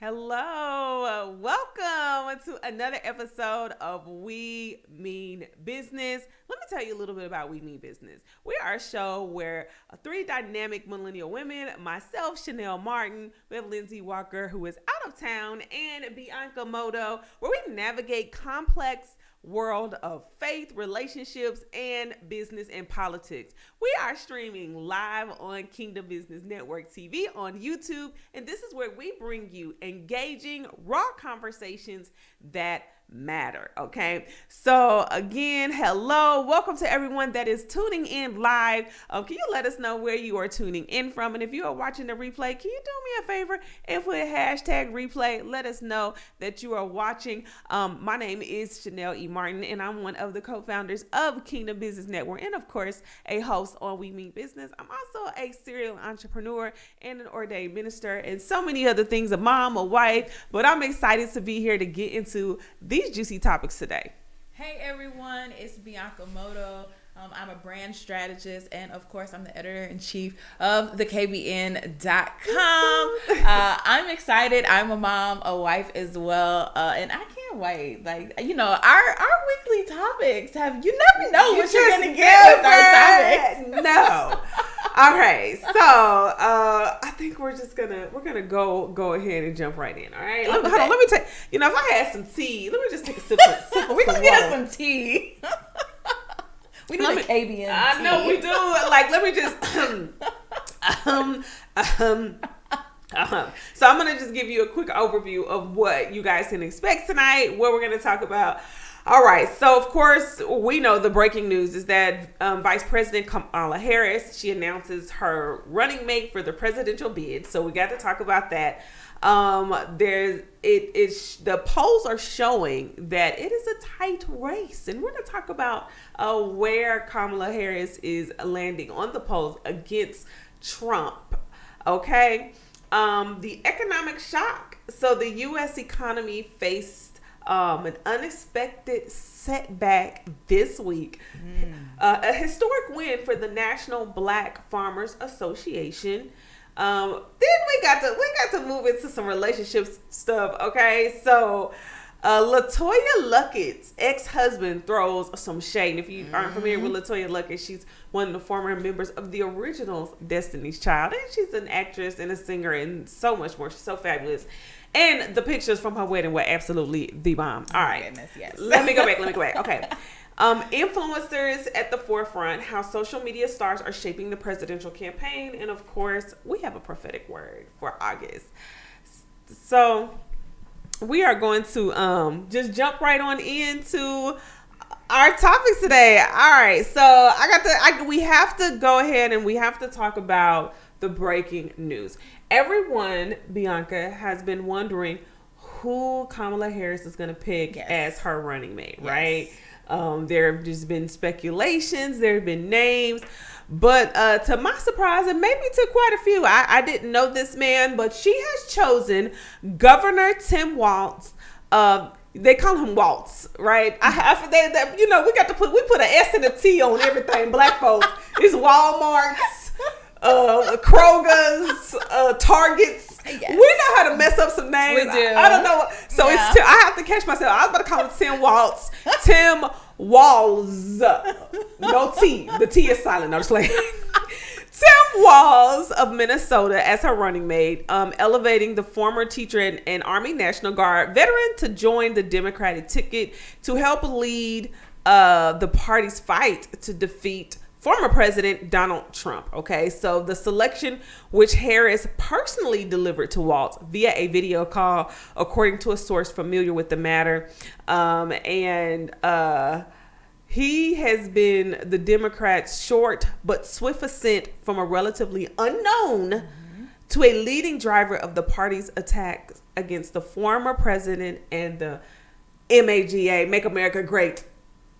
Hello, welcome to another episode of We Mean Business. Let me tell you a little bit about We Mean Business. We are a show where three dynamic millennial women, myself, Chanel Martin, we have Lindsay Walker, who is out of town, and Bianca Modo, where we navigate complex world of faith, relationships, and business and politics. We are streaming live on Kingdom Business Network TV on YouTube, and this is where we bring you engaging, raw conversations that matter. Okay, so again, hello, welcome to everyone that is tuning in live. Can you let us know where you are tuning in from? And if you are watching the replay, can you do me a favor and put hashtag replay? Let us know that you are watching. My name is Chanel E. Martin, and I'm one of the co-founders of Kingdom Business Network, and of course, a host on We Mean Business. I'm also a serial entrepreneur and an ordained minister, and so many other things, a mom, a wife. But I'm excited to be here to get into these juicy topics today. Hey everyone, it's Bianca Modo. I'm a brand strategist, and of course, I'm the editor-in-chief of thekbn.com. I'm excited. I'm a mom, a wife as well, and I can't wait. Like, you know, our weekly topics you never know what you're gonna get with our topics. No. Okay, so I think we're gonna go ahead and jump right in. All right, hold on. Let me take. You know, if I had some tea, let me just take a sip of We're gonna get us some tea. We need a KBN. I know we do. Like, let me just. So I'm gonna just give you a quick overview of what you guys can expect tonight. What we're gonna talk about. All right, so of course, we know the breaking news is that Vice President Kamala Harris, she announces her running mate for the presidential bid. So we got to talk about that. The polls are showing that it is a tight race, and we're going to talk about where Kamala Harris is landing on the polls against Trump. Okay, the economic shock. So the U.S. economy faced an unexpected setback this week. A historic win for the National Black Farmers Association. Then we got to move into some relationships stuff. Okay, so LeToya Luckett's ex-husband throws some shade. And if you aren't familiar with LeToya Luckett, she's one of the former members of the original Destiny's Child, and she's an actress and a singer and so much more. She's so fabulous. And the pictures from her wedding were absolutely the bomb. All right. Goodness, yes. Let me go back. Okay. Influencers at the forefront, how social media stars are shaping the presidential campaign. And of course, we have a prophetic word for August. So we are going to just jump right on into our topics today. All right. So we have to go ahead and we have to talk about the breaking news. Everyone, Bianca, has been wondering who Kamala Harris is going to pick as her running mate, right? There have just been speculations, there have been names, but to my surprise, and maybe to quite a few, I didn't know this man, but she has chosen Governor Tim Walz. They call him Waltz, right? We put an S and a T on everything. Black folks, it's Walmart's. Kroger's, Target's. Yes. We know how to mess up some names. We do. I don't know. So I have to catch myself. I was about to call him Tim Waltz. Tim Walz. No T. The T is silent. I'm just like Tim Walz of Minnesota as her running mate, elevating the former teacher and Army National Guard veteran to join the Democratic ticket to help lead the party's fight to defeat former President Donald Trump. Okay, so the selection, which Harris personally delivered to Walz via a video call, according to a source familiar with the matter, he has been the Democrats' short but swift ascent from a relatively unknown to a leading driver of the party's attack against the former president and the MAGA, Make America Great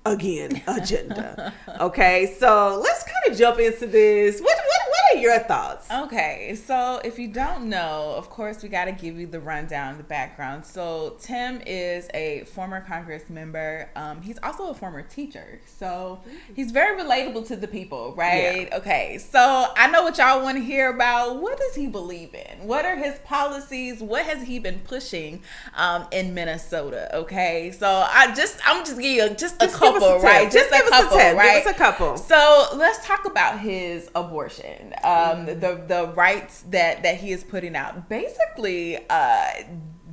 Again agenda. Okay, so let's kind of jump into this. What are your thoughts? Okay, so if you don't know, of course, we got to give you the rundown, the background. So Tim is a former Congress member. He's also a former teacher. So he's very relatable to the people, right? Yeah. Okay, so I know what y'all want to hear about. What does he believe in? What are his policies? What has he been pushing in Minnesota? Okay, so I'm just giving you just a couple, right? Just a couple, right? Give us a couple. So let's talk about his abortion, the rights that he is putting out. Basically,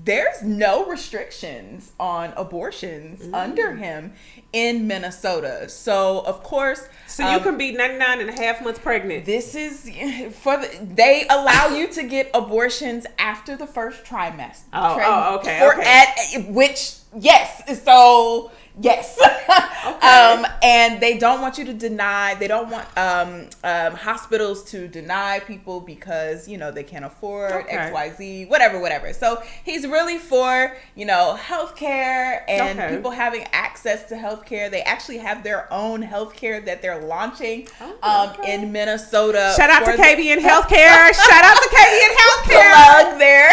there's no restrictions on abortions under him in Minnesota. So, of course... So you can be 99 and a half months pregnant. This is they allow you to get abortions after the first trimester. Okay. Which, yes. So... Yes. Okay. And they don't want you to deny, they don't want hospitals to deny people because, they can't afford XYZ, whatever. So he's really for, healthcare and people having access to healthcare. They actually have their own healthcare that they're launching in Minnesota. Shout out to KBN Healthcare. Shout out to KBN Healthcare. Plug there.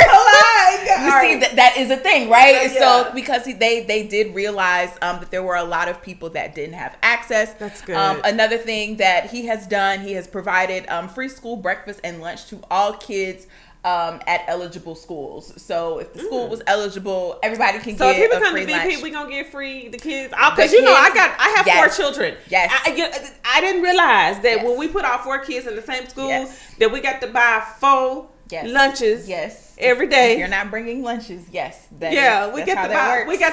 You see, that is a thing, right? Yeah. So because they did realize that there were a lot of people that didn't have access. That's good. Another thing that he has done, he has provided free school breakfast and lunch to all kids at eligible schools. So if the school was eligible, everybody can get a free lunch. So if he becomes the VP, we gonna get free the kids. Because I have 4 children. Yes. I didn't realize that when we put our 4 kids in the same school, that we got to buy 4 lunches. Yes. Every day. If you're not bringing lunches. Yes. We got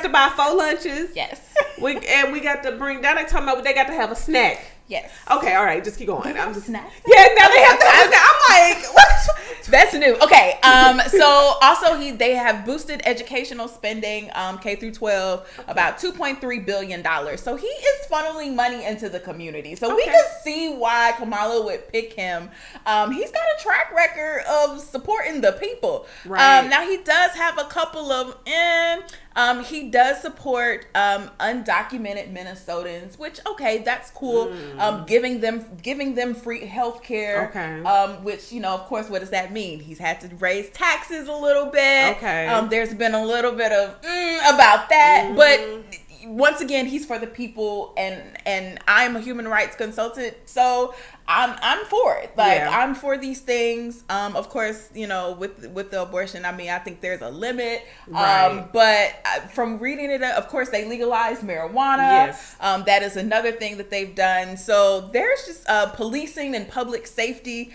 to buy 4 lunches. Yes. we got to bring. Now they talking about they got to have a snack. Yes. Okay. All right. Just keep going. I'm just snacks. Yeah. Now they have to have a snack. I'm like, what? That's new. Okay. So also they have boosted educational spending, K through 12, about $2.3 billion. So he is funneling money into the community. So we can see why Kamala would pick him. He's got a track record of supporting the people. Right. Now he does have a couple of he does support undocumented Minnesotans, which that's cool. Giving them free health care. Which, of course, what does that mean? He's had to raise taxes a little bit. There's been a little bit of about that, but once again, he's for the people, and I'm a human rights consultant, so I'm for it. I'm for these things. Of course, with the abortion, I think there's a limit. But from reading it, of course, they legalized marijuana. Yes. That is another thing that they've done. So there's just policing and public safety.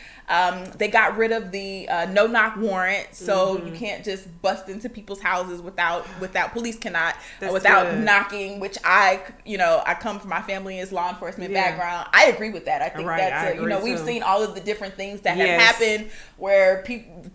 They got rid of the no-knock warrant, so you can't just bust into people's houses without police cannot without knocking. Which I come from, my family is law enforcement background. I agree with that. I think that's we've seen all of the different things that have happened where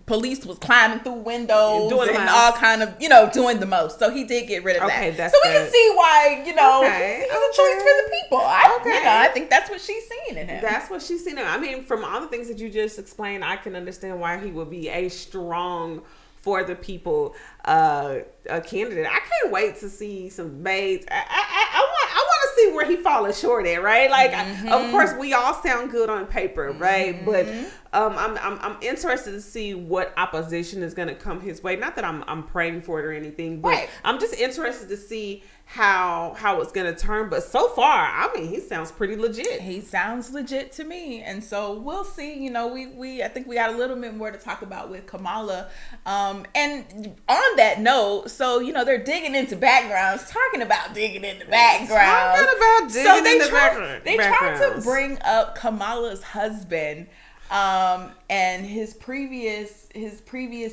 police was climbing through windows and all kind of doing the most. So he did get rid of that. So we can see why he's a choice for the people. I think that's what she's seeing in him. That's what she's seeing in him. I mean, from all the things that you just explained, I can understand why he would be a strong for the people a candidate. I can't wait to see some debates. I want to see where he falling short at, right? Like, of course, we all sound good on paper, right? But I'm interested to see what opposition is going to come his way. Not that I'm praying for it or anything, but I'm just interested to see how it's going to turn. But so far, he sounds pretty legit. He sounds legit to me, and so we'll see. I think we got a little bit more to talk about with Kamala. And on that note, so they're digging into backgrounds, talking about digging into backgrounds. They tried to bring up Kamala's husband and his previous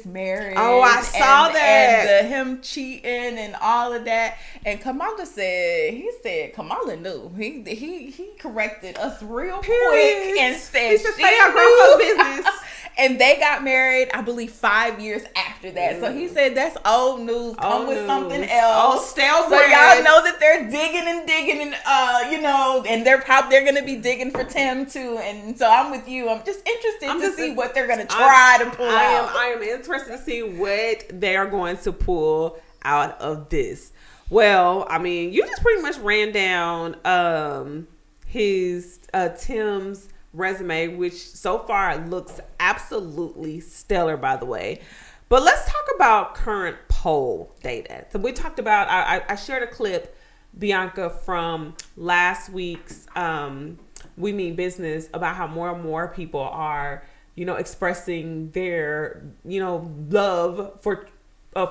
marriage. Oh, I saw that. And him cheating and all of that. And Kamala said Kamala knew. He corrected us real quick and said she knew. Business. And they got married, I believe, 5 years after that. So he said that's old news. Come with something else. Oh, stale so y'all know that they're digging and and they're gonna be digging for Tim too. And so I'm with you. I'm just interested to see what they're gonna try to pull out. I am interested to see what they are going to pull out of this. Well, you just pretty much ran down his Tim's resume, which so far looks absolutely stellar, by the way. But let's talk about current poll data. So we talked about, I shared a clip, Bianca, from last week's We Mean Business about how more and more people are, expressing their, love for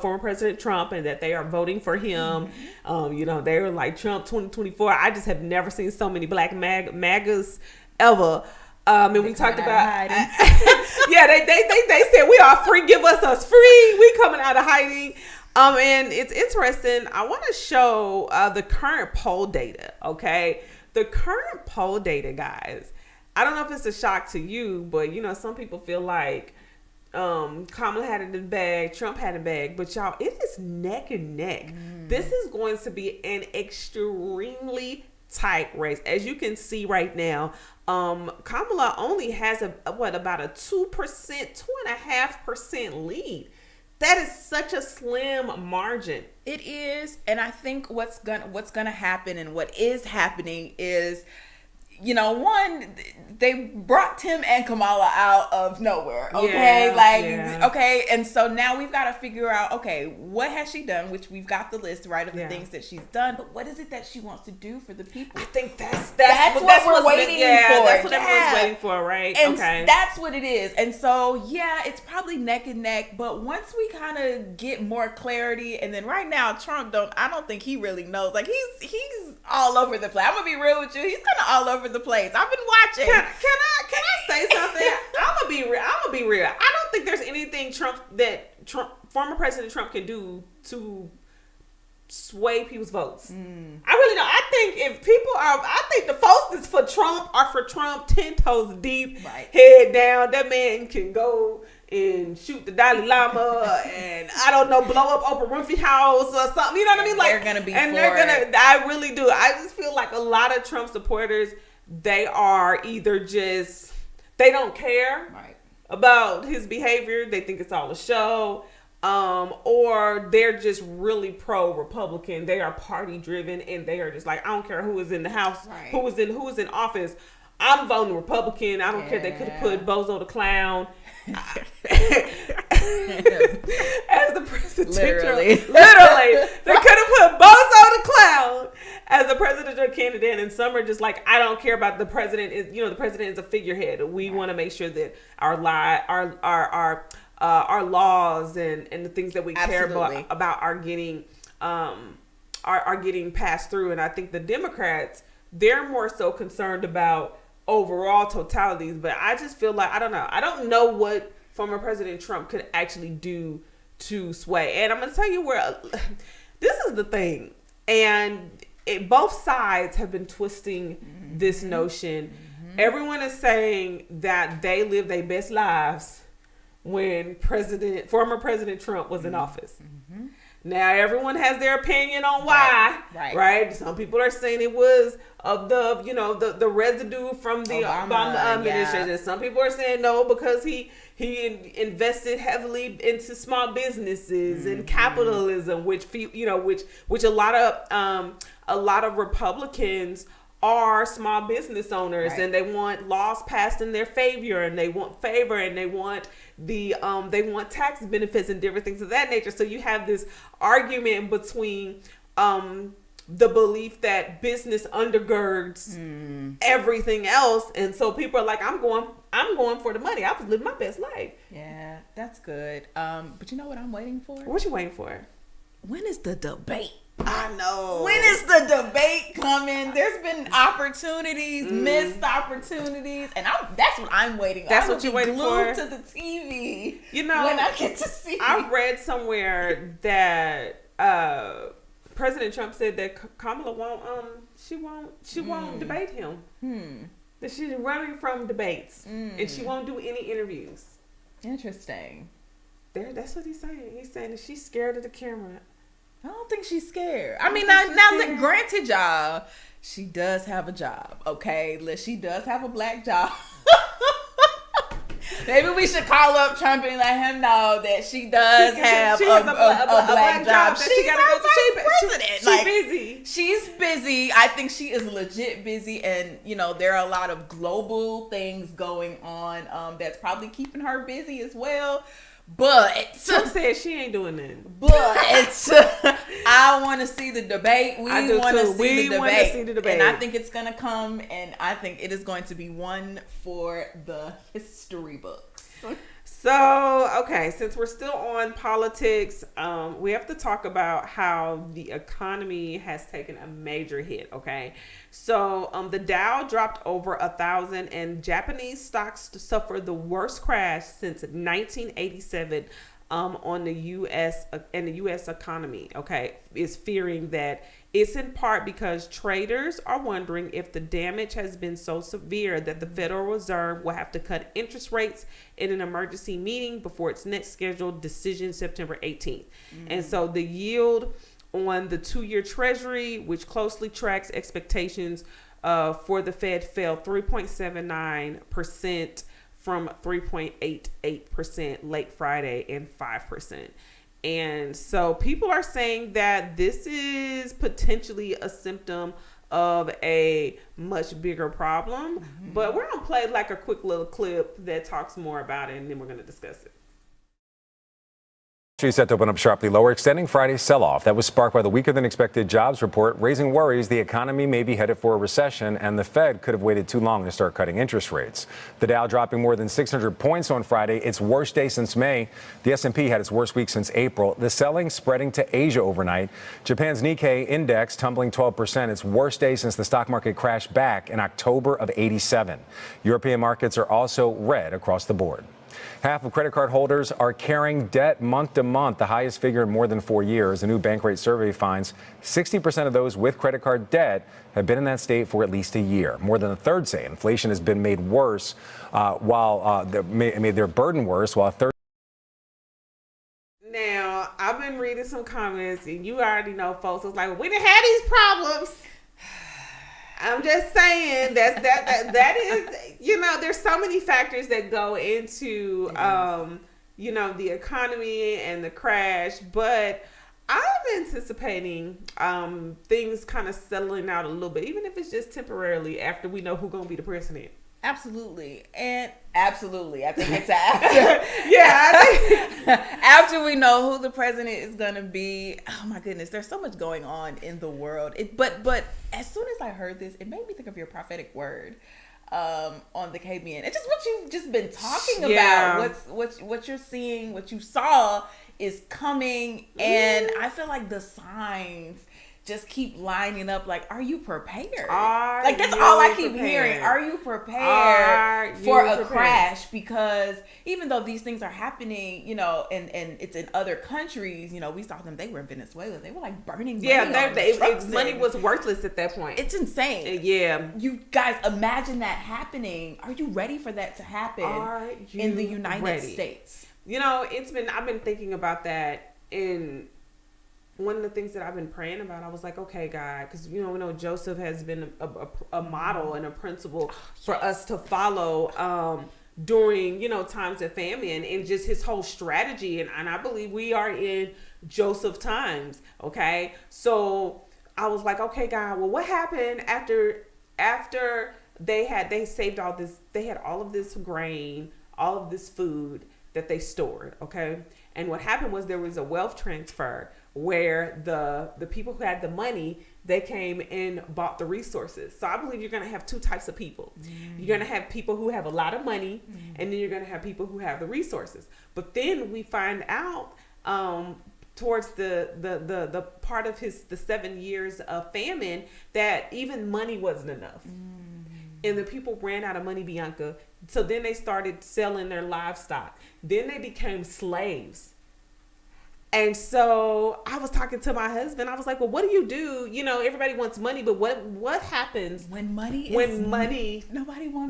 former President Trump and that they are voting for him. They were like, Trump 2024. I just have never seen so many black MAGAs ever. And we talked about, yeah, they said we are free. Give us free. We coming out of hiding. And it's interesting. I want to show the current poll data. Okay, the current poll data, guys. I don't know if it's a shock to you, but some people feel like Kamala had it in the bag, Trump had it in the bag, but y'all, it is neck and neck. This is going to be an extremely tight race. As you can see right now, Kamala only has about a 2.5% lead. That is such a slim margin. It is, and I think what's gonna happen and what is happening is, one, they brought Tim and Kamala out of nowhere. Okay. Okay. And so now we've got to figure out, okay, what has she done? Which we've got the list, right, of the things that she's done. But what is it that she wants to do for the people? I think that's what we're waiting for. That's what everyone's waiting for, right? And that's what it is. And so, it's probably neck and neck. But once we kind of get more clarity, and then right now, Trump I don't think he really knows. Like, he's all over the place. I'm going to be real with you. He's kind of all over the place. I've been watching. Can I say something? I'm gonna be real. I don't think there's anything former President Trump can do to sway people's votes. I really don't. I think I think the votes is for Trump are for Trump 10 toes deep, head down. That man can go and shoot the Dalai Lama and I don't know, blow up Oprah Winfrey house or something. You know what I mean? Like, they're gonna be I really do. I just feel like a lot of Trump supporters, they are either just, they don't care about his behavior. They think it's all a show. Or they're just really pro-Republican. They are party driven and they are just like, I don't care who is in the house, who is in office. I'm voting Republican. I don't care. They could have put Bozo the Clown as the presidential. Literally. They could have put Bozo the Clown as the presidential candidate, and some are just like, I don't care about the president. The president is a figurehead. We want to make sure that our laws and the things that we care about are getting passed through. And I think the Democrats, they're more so concerned about overall totalities. But I just feel like, I don't know. I don't know what former President Trump could actually do to sway. And I'm going to tell you where this is the thing. And both sides have been twisting this notion. Everyone is saying that they live their best lives when former President Trump was in office. Now everyone has their opinion on why, right? Some people are saying it was of the residue from the Obama administration. Some people are saying no, because he invested heavily into small businesses and capitalism, which a lot of Republicans are small business owners, and they want laws passed in their favor, and they want they want tax benefits and different things of that nature. So you have this argument between the belief that business undergirds everything else, and so people are like, I'm going for the money. I was living my best life. Yeah, that's good. But you know what I'm waiting for? What you waiting for? When is the debate? I know. When is the debate coming? There's been opportunities, missed opportunities, and that's what I'm waiting on. That's what you're waiting for? Glued to the TV. When I get to see. I read somewhere that President Trump said that Kamala won't debate him. That she's running from debates and she won't do any interviews. Interesting. That's what he's saying. He's saying that she's scared of the camera. I don't think she's scared. I mean, now granted, y'all, she does have a job, okay? She does have a black job. Maybe we should call up Trump and let him know that she does have a black job. She gotta go to president. She's busy. She's busy. I think she is legit busy, and there are a lot of global things going on that's probably keeping her busy as well. But Trump said she ain't doing nothing. But I want to see the debate. We want to see the debate. And I think it's going to come, and I think it is going to be one for the history books. So, okay, since we're still on politics, we have to talk about how the economy has taken a major hit, okay? So, the Dow dropped over 1,000, and Japanese stocks suffered the worst crash since 1987 on the U.S. and the U.S. economy, okay, is fearing that it's in part because traders are wondering if the damage has been so severe that the Federal Reserve will have to cut interest rates in an emergency meeting before its next scheduled decision September 18th. And so the yield on the 2-year Treasury, which closely tracks expectations for the Fed, fell 3.79% from 3.88% late Friday and 5%. And so people are saying that this is potentially a symptom of a much bigger problem. But we're going to play like a quick little clip that talks more about it, and then we're going to discuss it. She's set to open up sharply lower, extending Friday's sell-off. That was sparked by the weaker-than-expected jobs report, raising worries the economy may be headed for a recession, and the Fed could have waited too long to start cutting interest rates. The Dow dropping more than 600 points on Friday, its worst day since May. The S&P had its worst week since April. The selling spreading to Asia overnight. Japan's Nikkei index tumbling 12%, its worst day since the stock market crashed back in October of '87. European markets are also red across the board. Half of credit card holders are carrying debt month to month, the highest figure in more than 4 years. A new Bankrate survey finds 60% of those with credit card debt have been in that state for at least a year. More than a third say inflation has been made worse, made their burden worse, while a third. Now, I've been reading some comments, and you already know, folks. It's like, we didn't have these problems. I'm just saying that is, there's so many factors that go into, the economy and the crash, but I'm anticipating things kind of settling out a little bit, even if it's just temporarily after we know who's going to be the president. Absolutely. I think it's after. After we know who the president is going to be. Oh my goodness. There's so much going on in the world. But as soon as I heard this, it made me think of your prophetic word on the KBN. It's just what you've just been talking about. What you're seeing, what you saw is coming. And I feel like the signs just keep lining up. Like, are you prepared? That's all I keep hearing. Are you prepared for a crash? Because even though these things are happening, and it's in other countries, we saw them. They were in Venezuela. They were like burning money. Money was worthless at that point. It's insane. Yeah. You guys imagine that happening. Are you ready for that to happen in the United States? I've been thinking about that in. One of the things that I've been praying about, I was like, okay, God, because, we know Joseph has been a model and a principle for us to follow during, times of famine, and just his whole strategy. And I believe we are in Joseph times. Okay. So I was like, okay, God, well, what happened after they saved all this, they had all of this grain, all of this food that they stored. Okay. And what happened was there was a wealth transfer where the people who had the money, they came and bought the resources. So I believe you're going to have two types of people. You're going to have people who have a lot of money, and then you're going to have people who have the resources. But then we find out towards the part of the 7 years of famine that even money wasn't enough. And the people ran out of money, Bianca. So then they started selling their livestock. Then they became slaves. And so I was talking to my husband. I was like, well, what do you do? Everybody wants money, but what happens when nobody wants money?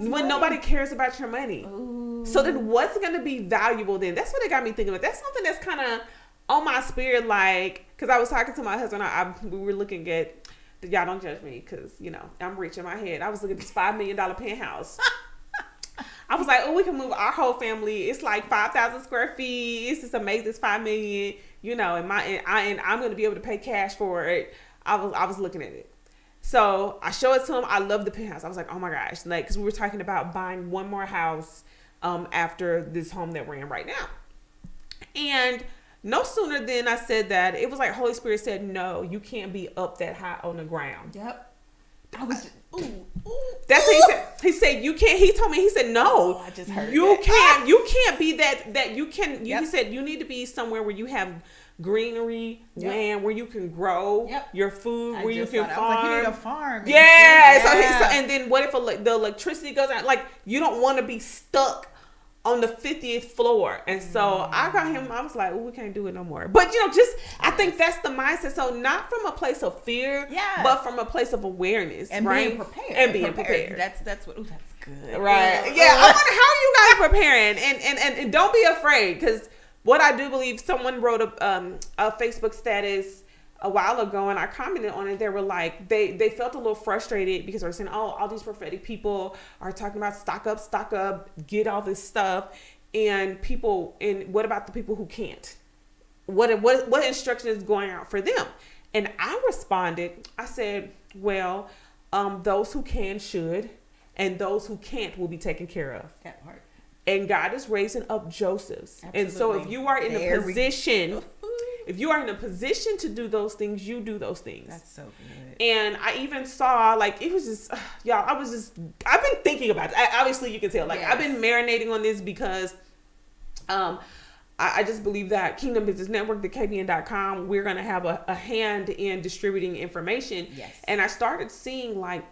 When nobody cares about your money. Ooh. So then what's going to be valuable then? That's what it got me thinking about. That's something that's kind of on my spirit, like, because I was talking to my husband. We were looking at, y'all don't judge me because, I'm rich in my head. I was looking at this $5 million penthouse. I was like, oh, we can move our whole family. It's like 5,000 square feet. It's just amazing. It's $5 million. You know, and I'm going to be able to pay cash for it. I was looking at it. So I show it to him. I love the penthouse. I was like, oh my gosh, like, because we were talking about buying one more house after this home that we're in right now. And no sooner than I said that, it was like Holy Spirit said, no, you can't be up that high on the ground. Yep. I was just, that's what he said. He said, you can't. He told me, he said, no, I just heard you that. can't. You can't be that you can. Yep. He said, you need to be somewhere where you have greenery, land where you can grow your food, where you can farm. I was like, you need a farm. Yeah. So and then what if the electricity goes out? Like, you don't want to be stuck on the 50th floor. And so I got him, I was like, oh, we can't do it no more. But I think that's the mindset. So not from a place of fear, but from a place of awareness, and right? being prepared. And being prepared. That's what. Ooh, that's good. Right. Yeah. I wonder how you guys are preparing, and don't be afraid, because what I do believe, someone wrote a Facebook status a while ago, and I commented on it. They were like, they felt a little frustrated because they're saying, oh, all these prophetic people are talking about stock up, get all this stuff, and what about the people who can't? What instruction is going out for them? And I responded, I said, well, those who can should, and those who can't will be taken care of. That part. And God is raising up Josephs. Absolutely. And so if you are in a position, to do those things, you do those things. That's so good. And I even saw, like, it was just, y'all, I've been thinking about it. Obviously, you can tell, like, I've been marinating on this because I just believe that Kingdom Business Network, the KBN.com, we're going to have a hand in distributing information. Yes. And I started seeing, like,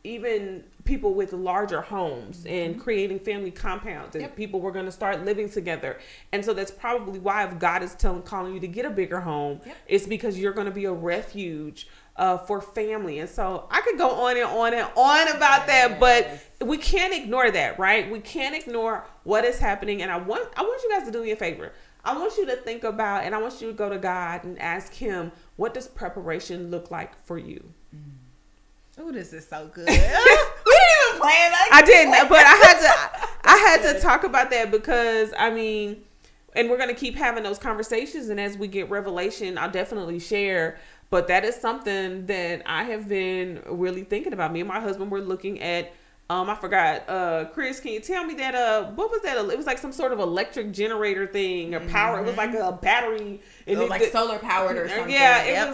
even people with larger homes and creating family compounds, and people were going to start living together. And so that's probably why, if God is calling you to get a bigger home, it's because you're going to be a refuge for family. And so I could go on and on and on about that, but we can't ignore that, right? We can't ignore what is happening. And I want you guys to do me a favor. I want you to think about, and I want you to go to God and ask him, what does preparation look like for you? Oh, this is so good. We didn't even plan that. I didn't, but I had to talk about that because, I mean, and we're going to keep having those conversations. And as we get revelation, I'll definitely share. But that is something that I have been really thinking about. Me and my husband were looking at, I forgot, Chris, can you tell me that, what was that? It was like some sort of electric generator thing or power. It was like a battery. It was like solar powered or something. Yeah, it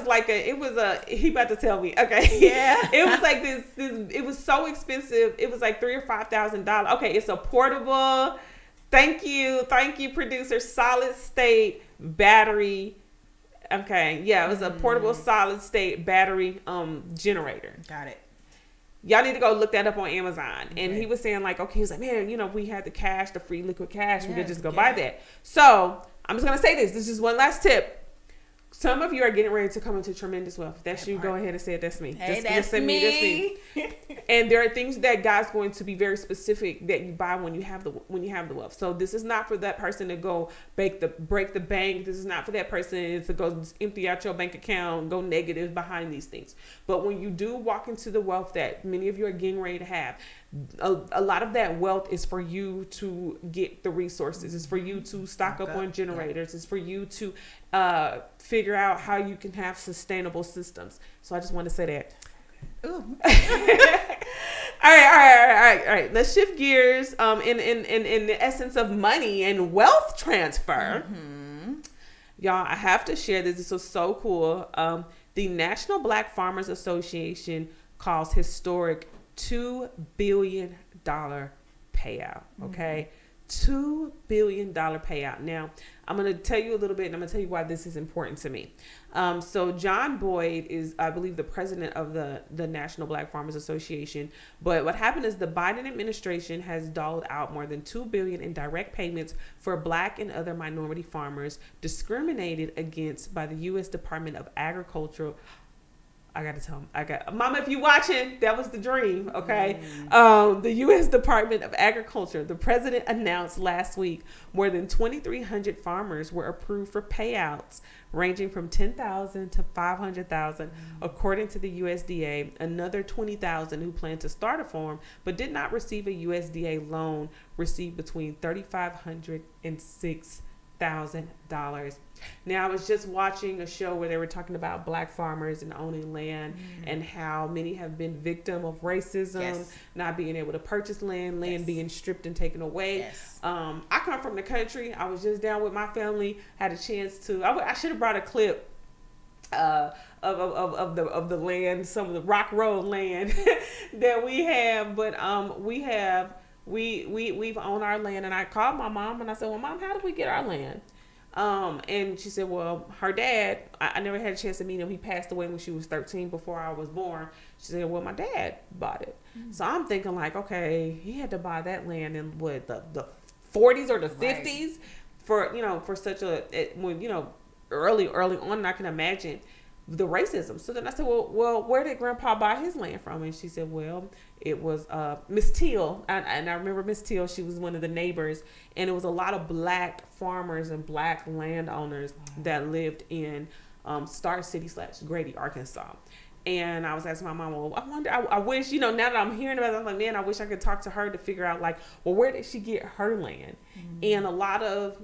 was he about to tell me. Okay. Yeah. It was like this, it was so expensive. It was like $3,000 or $5,000. Okay. It's a portable, thank you, producer, solid state battery. Okay. Yeah. It was a portable solid state battery, generator. Got it. Y'all need to go look that up on Amazon. Okay. And he was saying, like, okay, he's like, man, we had the cash, the free liquid cash. We could just go buy that. So I'm just going to say this. This is one last tip. Some of you are getting ready to come into tremendous wealth. That's you. Go ahead and say it. That's me. Hey, that's me. And there are things that God's going to be very specific that you buy when you have the wealth. So this is not for that person to go break the bank. This is not for that person to go empty out your bank account, go negative behind these things. But when you do walk into the wealth that many of you are getting ready to have, a lot of that wealth is for you to get the resources. It's for you to stock up on generators. It's for you to figure out how you can have sustainable systems. So I just want to say that. Ooh. All right. Let's shift gears in the essence of money and wealth transfer. Y'all, I have to share this. This was so cool. The National Black Farmers Association calls historic $2 billion payout. Okay. $2 billion payout. Now, I'm going to tell you a little bit, and I'm going to tell you why this is important to me. So John Boyd is, I believe, the president of the National Black Farmers Association. But what happened is the Biden administration has doled out more than $2 billion in direct payments for Black and other minority farmers discriminated against by the U.S. Department of Agriculture I got to tell him. Mama, if you watching, that was the dream, okay? The U.S. Department of Agriculture, the president announced last week more than 2,300 farmers were approved for payouts ranging from $10,000 to $500,000, according to the USDA. Another 20,000 who plan to start a farm but did not receive a USDA loan received between $3,500 and $6,000. Now, I was just watching a show where they were talking about black farmers and owning land and how many have been victim of racism, not being able to purchase land being stripped and taken away. I come from the country. I was just down with my family, had a chance to, I should have brought a clip of the land, some of the Rock Road land that we have, but we've owned our land. And I called my mom and I said, well, Mom, how did we get our land? And she said, well, her dad, I never had a chance to meet him. He passed away when she was 13 before I was born. She said, well, my dad bought it. So I'm thinking like, okay, he had to buy that land in what, the 40s or the 50s for, for such early on. And I can imagine the racism. So then I said, well, where did Grandpa buy his land from? And she said, well, it was Miss Teal. And I remember Miss Teal, she was one of the neighbors. And it was a lot of black farmers and black landowners that lived in Star City / Grady, Arkansas. And I was asking my mom, well, I wonder, I wish, now that I'm hearing about it, I'm like, man, I wish I could talk to her to figure out, like, well, where did she get her land? And a lot of,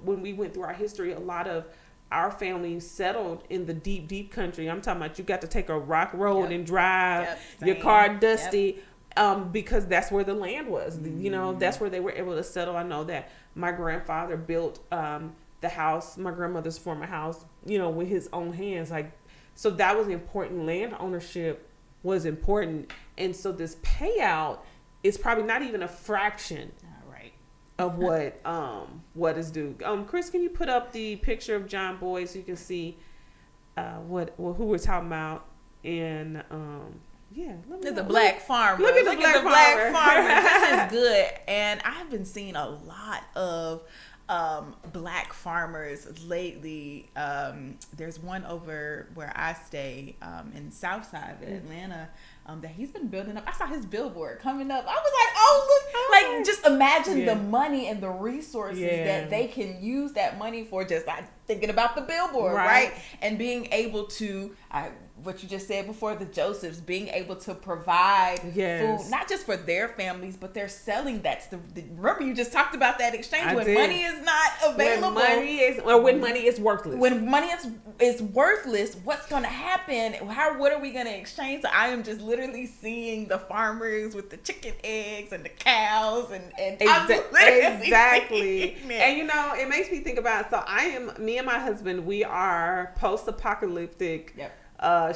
when we went through our history, a lot of our family settled in the deep country. I'm talking about you got to take a rock road and drive your car dusty because that's where the land was. That's where they were able to settle. I know that my grandfather built the house, my grandmother's former house, with his own hands. So that was important. Land ownership was important. And so this payout is probably not even a fraction of what is due. Chris, can you put up the picture of John Boyd so you can see who we're talking about? And the black farmer. Look at the black farmer. This is good. And I've been seeing a lot of black farmers lately. There's one over where I stay in South Side of Atlanta that he's been building up. I saw his billboard coming up. I was like, oh, look. Just imagine the money and the resources that they can use that money for, just like thinking about the billboard, right? And being able to, what you just said before, the Josephs, being able to provide food, not just for their families, but they're selling that. Remember, you just talked about that exchange when money is not available. When money is worthless. When money is worthless, what's going to happen? What are we going to exchange? So I am just literally seeing the farmers with the chicken eggs and the cows and exactly. And it makes me think about, me and my husband, we are post-apocalyptic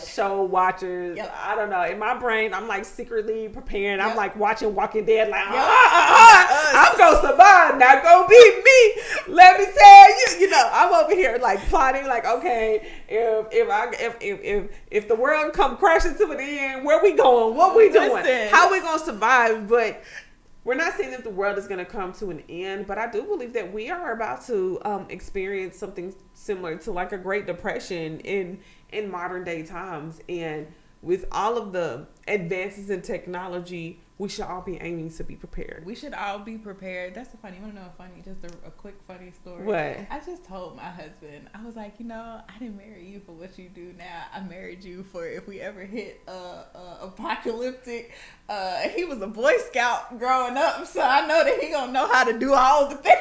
show watchers. I don't know. In my brain, I'm like secretly preparing. I'm like watching Walking Dead. Like, I'm gonna survive. Not gonna be me. Let me tell you. I'm over here like plotting. Like, okay, if the world come crashing to an end, where we going? What we doing? How we gonna survive? But we're not saying that the world is going to come to an end, but I do believe that we are about to experience something similar to like a Great Depression in modern day times. And with all of the advances in technology, we should all be aiming to be prepared. We should all be prepared. That's funny. You want to know just a quick funny story? What? I just told my husband, I was like, I didn't marry you for what you do now. I married you for if we ever hit apocalyptic. He was a Boy Scout growing up, so I know that he gonna know how to do all the things.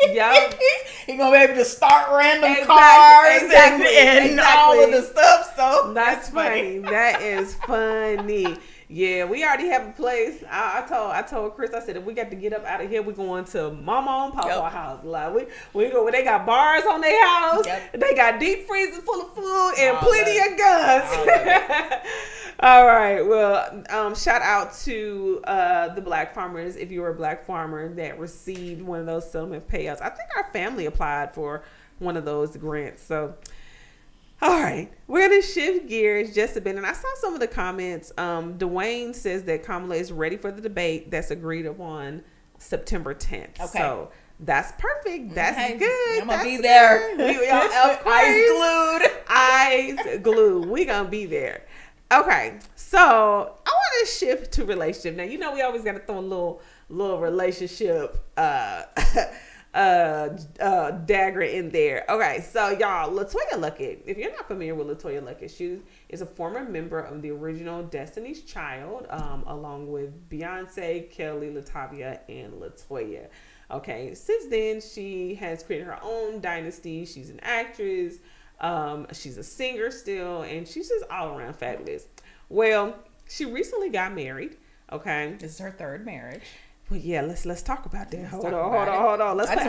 Yep. He gonna be able to start random cars and all of the stuff. So that's funny. That is funny. Yeah, we already have a place. I told Chris, I said, if we got to get up out of here, we're going to Mama and Papa house. Like we go where they got bars on their house. They got deep freezers full of food and plenty of guns. All right. Well, shout out to the black farmers. If you were a black farmer that received one of those settlement payouts, I think our family applied for one of those grants. So, all right, we're going to shift gears just a bit. And I saw some of the comments. Dwayne says that Kamala is ready for the debate that's agreed upon September 10th. Okay. So that's perfect. That's good. I'm going to be there. Of course. Eyes glued. eyes glued. We gonna be there. Okay, so I want to shift to relationship. Now, you know we always got to throw a little relationship dagger in there. Okay, so y'all, LeToya Luckett. If you're not familiar with LeToya Luckett, she is a former member of the original Destiny's Child, along with Beyonce, Kelly, LaTavia, and LeToya. Okay, since then she has created her own dynasty. She's an actress. She's a singer still, and she's just all around fabulous. Well, she recently got married. Okay, this is her third marriage. Well, yeah, let's talk about that. Hold on. Let's throw it.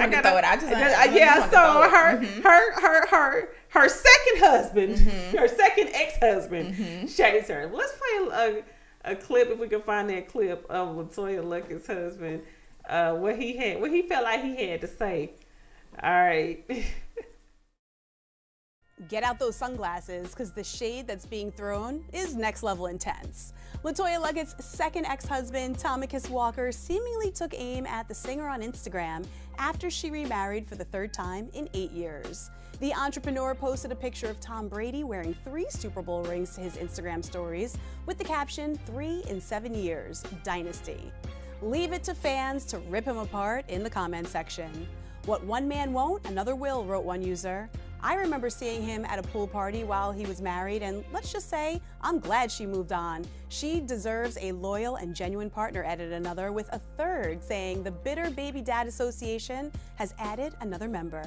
Her second husband, her second ex-husband, shades her. Let's play a clip if we can find that clip of LeToya Luckett's husband. What he felt like he had to say. All right. Get out those sunglasses, because the shade that's being thrown is next level intense. LeToya Luckett's second ex-husband, Tamikis Walker, seemingly took aim at the singer on Instagram after she remarried for the third time in 8 years. The entrepreneur posted a picture of Tom Brady wearing 3 Super Bowl rings to his Instagram stories with the caption, 3 in 7 years, Dynasty. Leave it to fans to rip him apart in the comment section. What one man won't, another will, wrote one user. I remember seeing him at a pool party while he was married, and let's just say, I'm glad she moved on. She deserves a loyal and genuine partner, added another, with a third saying the Bitter Baby Dad Association has added another member.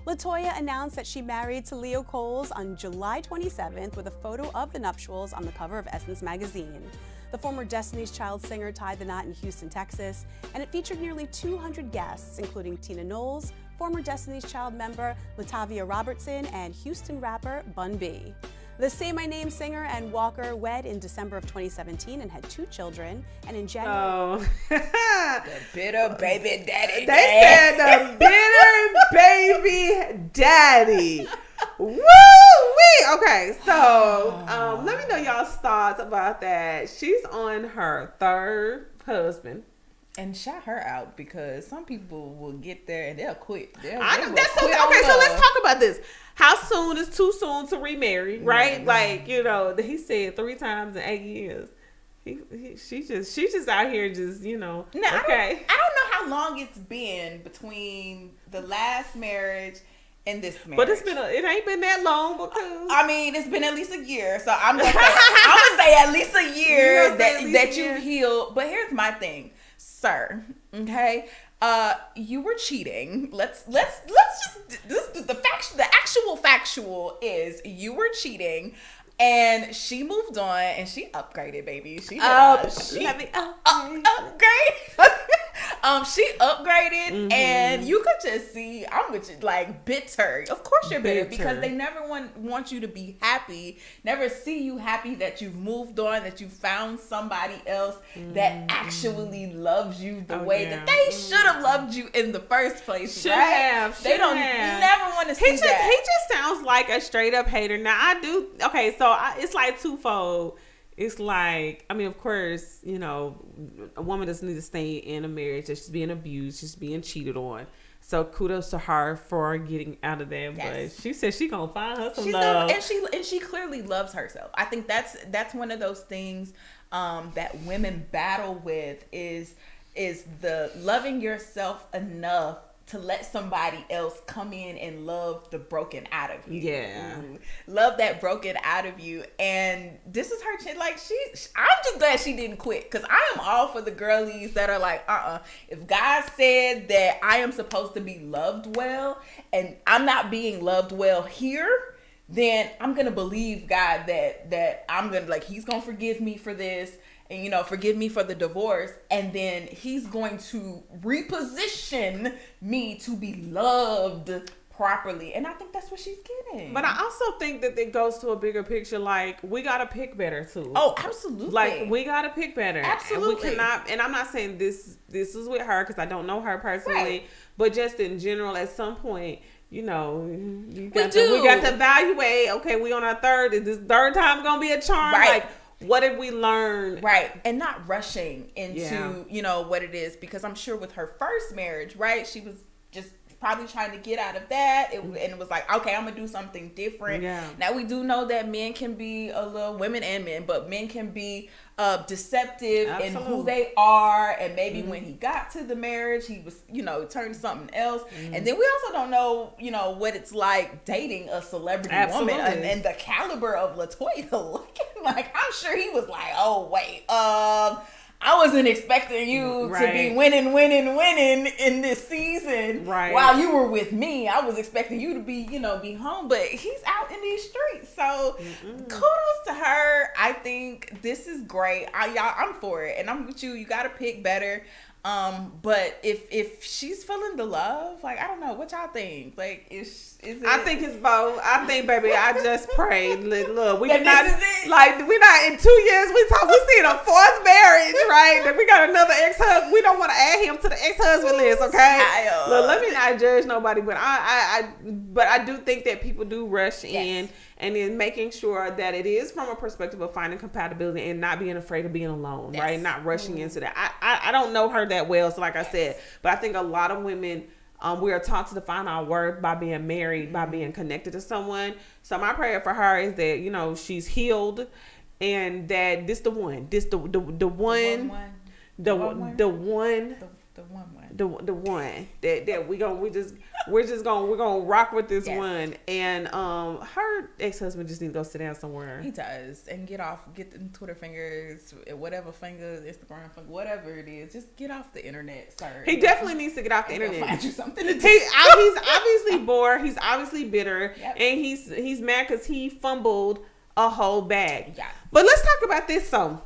LeToya announced that she married to Leo Coles on July 27th with a photo of the nuptials on the cover of Essence magazine. The former Destiny's Child singer tied the knot in Houston, Texas, and it featured nearly 200 guests, including Tina Knowles, former Destiny's Child member LaTavia Robertson, and Houston rapper Bun B. The Say My Name singer and Walker wed in December of 2017 and had 2 children, and in January... The bitter baby daddy. They said the bitter baby daddy. Woo-wee! Okay, so let me know y'all's thoughts about that. She's on her third husband. And shout her out, because some people will get there and they'll quit. Okay, so let's talk about this. How soon is too soon to remarry, right? Yeah. Like, you know, he said 3 times in 8 years. She's just out here just, you know. Now, okay. I don't know how long it's been between the last marriage and this marriage. But it ain't been that long, because I mean, it's been at least a year. So I'm gonna say at least a year that you've healed. But here's my thing. Sir, okay, you were cheating. Let's just the actual factual is you were cheating, and she moved on and she upgraded, baby. She upgraded. She upgraded, and you could just see, I'm with you, like, bitter. Of course you're bitter, because they never want you to be happy, never see you happy that you've moved on, that you found somebody else that actually loves you the way that they should have loved you in the first place. They never want to see that. He just sounds like a straight up hater. Now I do. Okay, so it's like twofold. It's like, I mean, of course, you know, a woman doesn't need to stay in a marriage that she's being abused, she's being cheated on. So kudos to her for getting out of there. Yes. But she said she gonna find her some love. And she clearly loves herself. I think that's one of those things that women battle with is the loving yourself enough to let somebody else come in and love the broken out of you. Yeah. Love that broken out of you. And this is her shit. Like, I'm just glad she didn't quit, because I am all for the girlies that are like, if God said that I am supposed to be loved well and I'm not being loved well here, then I'm going to believe God that I'm going to, like, he's going to forgive me for this. And, you know, forgive me for the divorce. And then he's going to reposition me to be loved properly. And I think that's what she's getting. But I also think that it goes to a bigger picture. Like, we got to pick better, too. Oh, absolutely. Like, we got to pick better. Absolutely. And we cannot, and I'm not saying this is with her, because I don't know her personally. Right. But just in general, at some point, you know, we got to evaluate. Okay, we on our third. Is this third time going to be a charm? Right. Like, what did we learn? Right. And not rushing into, you know, what it is. Because I'm sure with her first marriage, right, she was just probably trying to get out of that. And it was like, okay, I'm gonna do something different. Yeah. Now we do know that men can be women and men, but men can be deceptive in who they are, and maybe when he got to the marriage, he was, turned something else. And then we also don't know, what it's like dating a celebrity woman, and the caliber of LeToya Luckett. Like, I'm sure he was like, oh wait, I wasn't expecting you to be winning in this season while you were with me. I was expecting you to be, be home, but he's out in these streets. So kudos to her. I think this is great. I'm for it. And I'm with you. You got to pick better. But if she's feeling the love, like, I don't know, what y'all think? Like, is it? I think it's both. I think, baby, I just prayed. Look, we not like we're not in 2 years. We seeing a fourth marriage, right? That we got another ex-husband. We don't want to add him to the ex-husband list, okay? Look, let me not judge nobody, but I do think that people do rush in. And then making sure that it is from a perspective of finding compatibility and not being afraid of being alone, right? Not rushing into that. I don't know her that well, so like I said, but I think a lot of women, we are taught to define our worth by being married, by being connected to someone. So my prayer for her is that, she's healed and that this the one that we're gonna rock with this one. And her ex-husband just needs to go sit down somewhere. He does, and get the Twitter fingers, whatever fingers, Instagram finger, whatever it is, just get off the internet, sir. He definitely needs to get off the internet. Find you something to do. He's obviously bored. He's obviously bitter, and he's mad because he fumbled a whole bag. Yeah. But let's talk about this. So,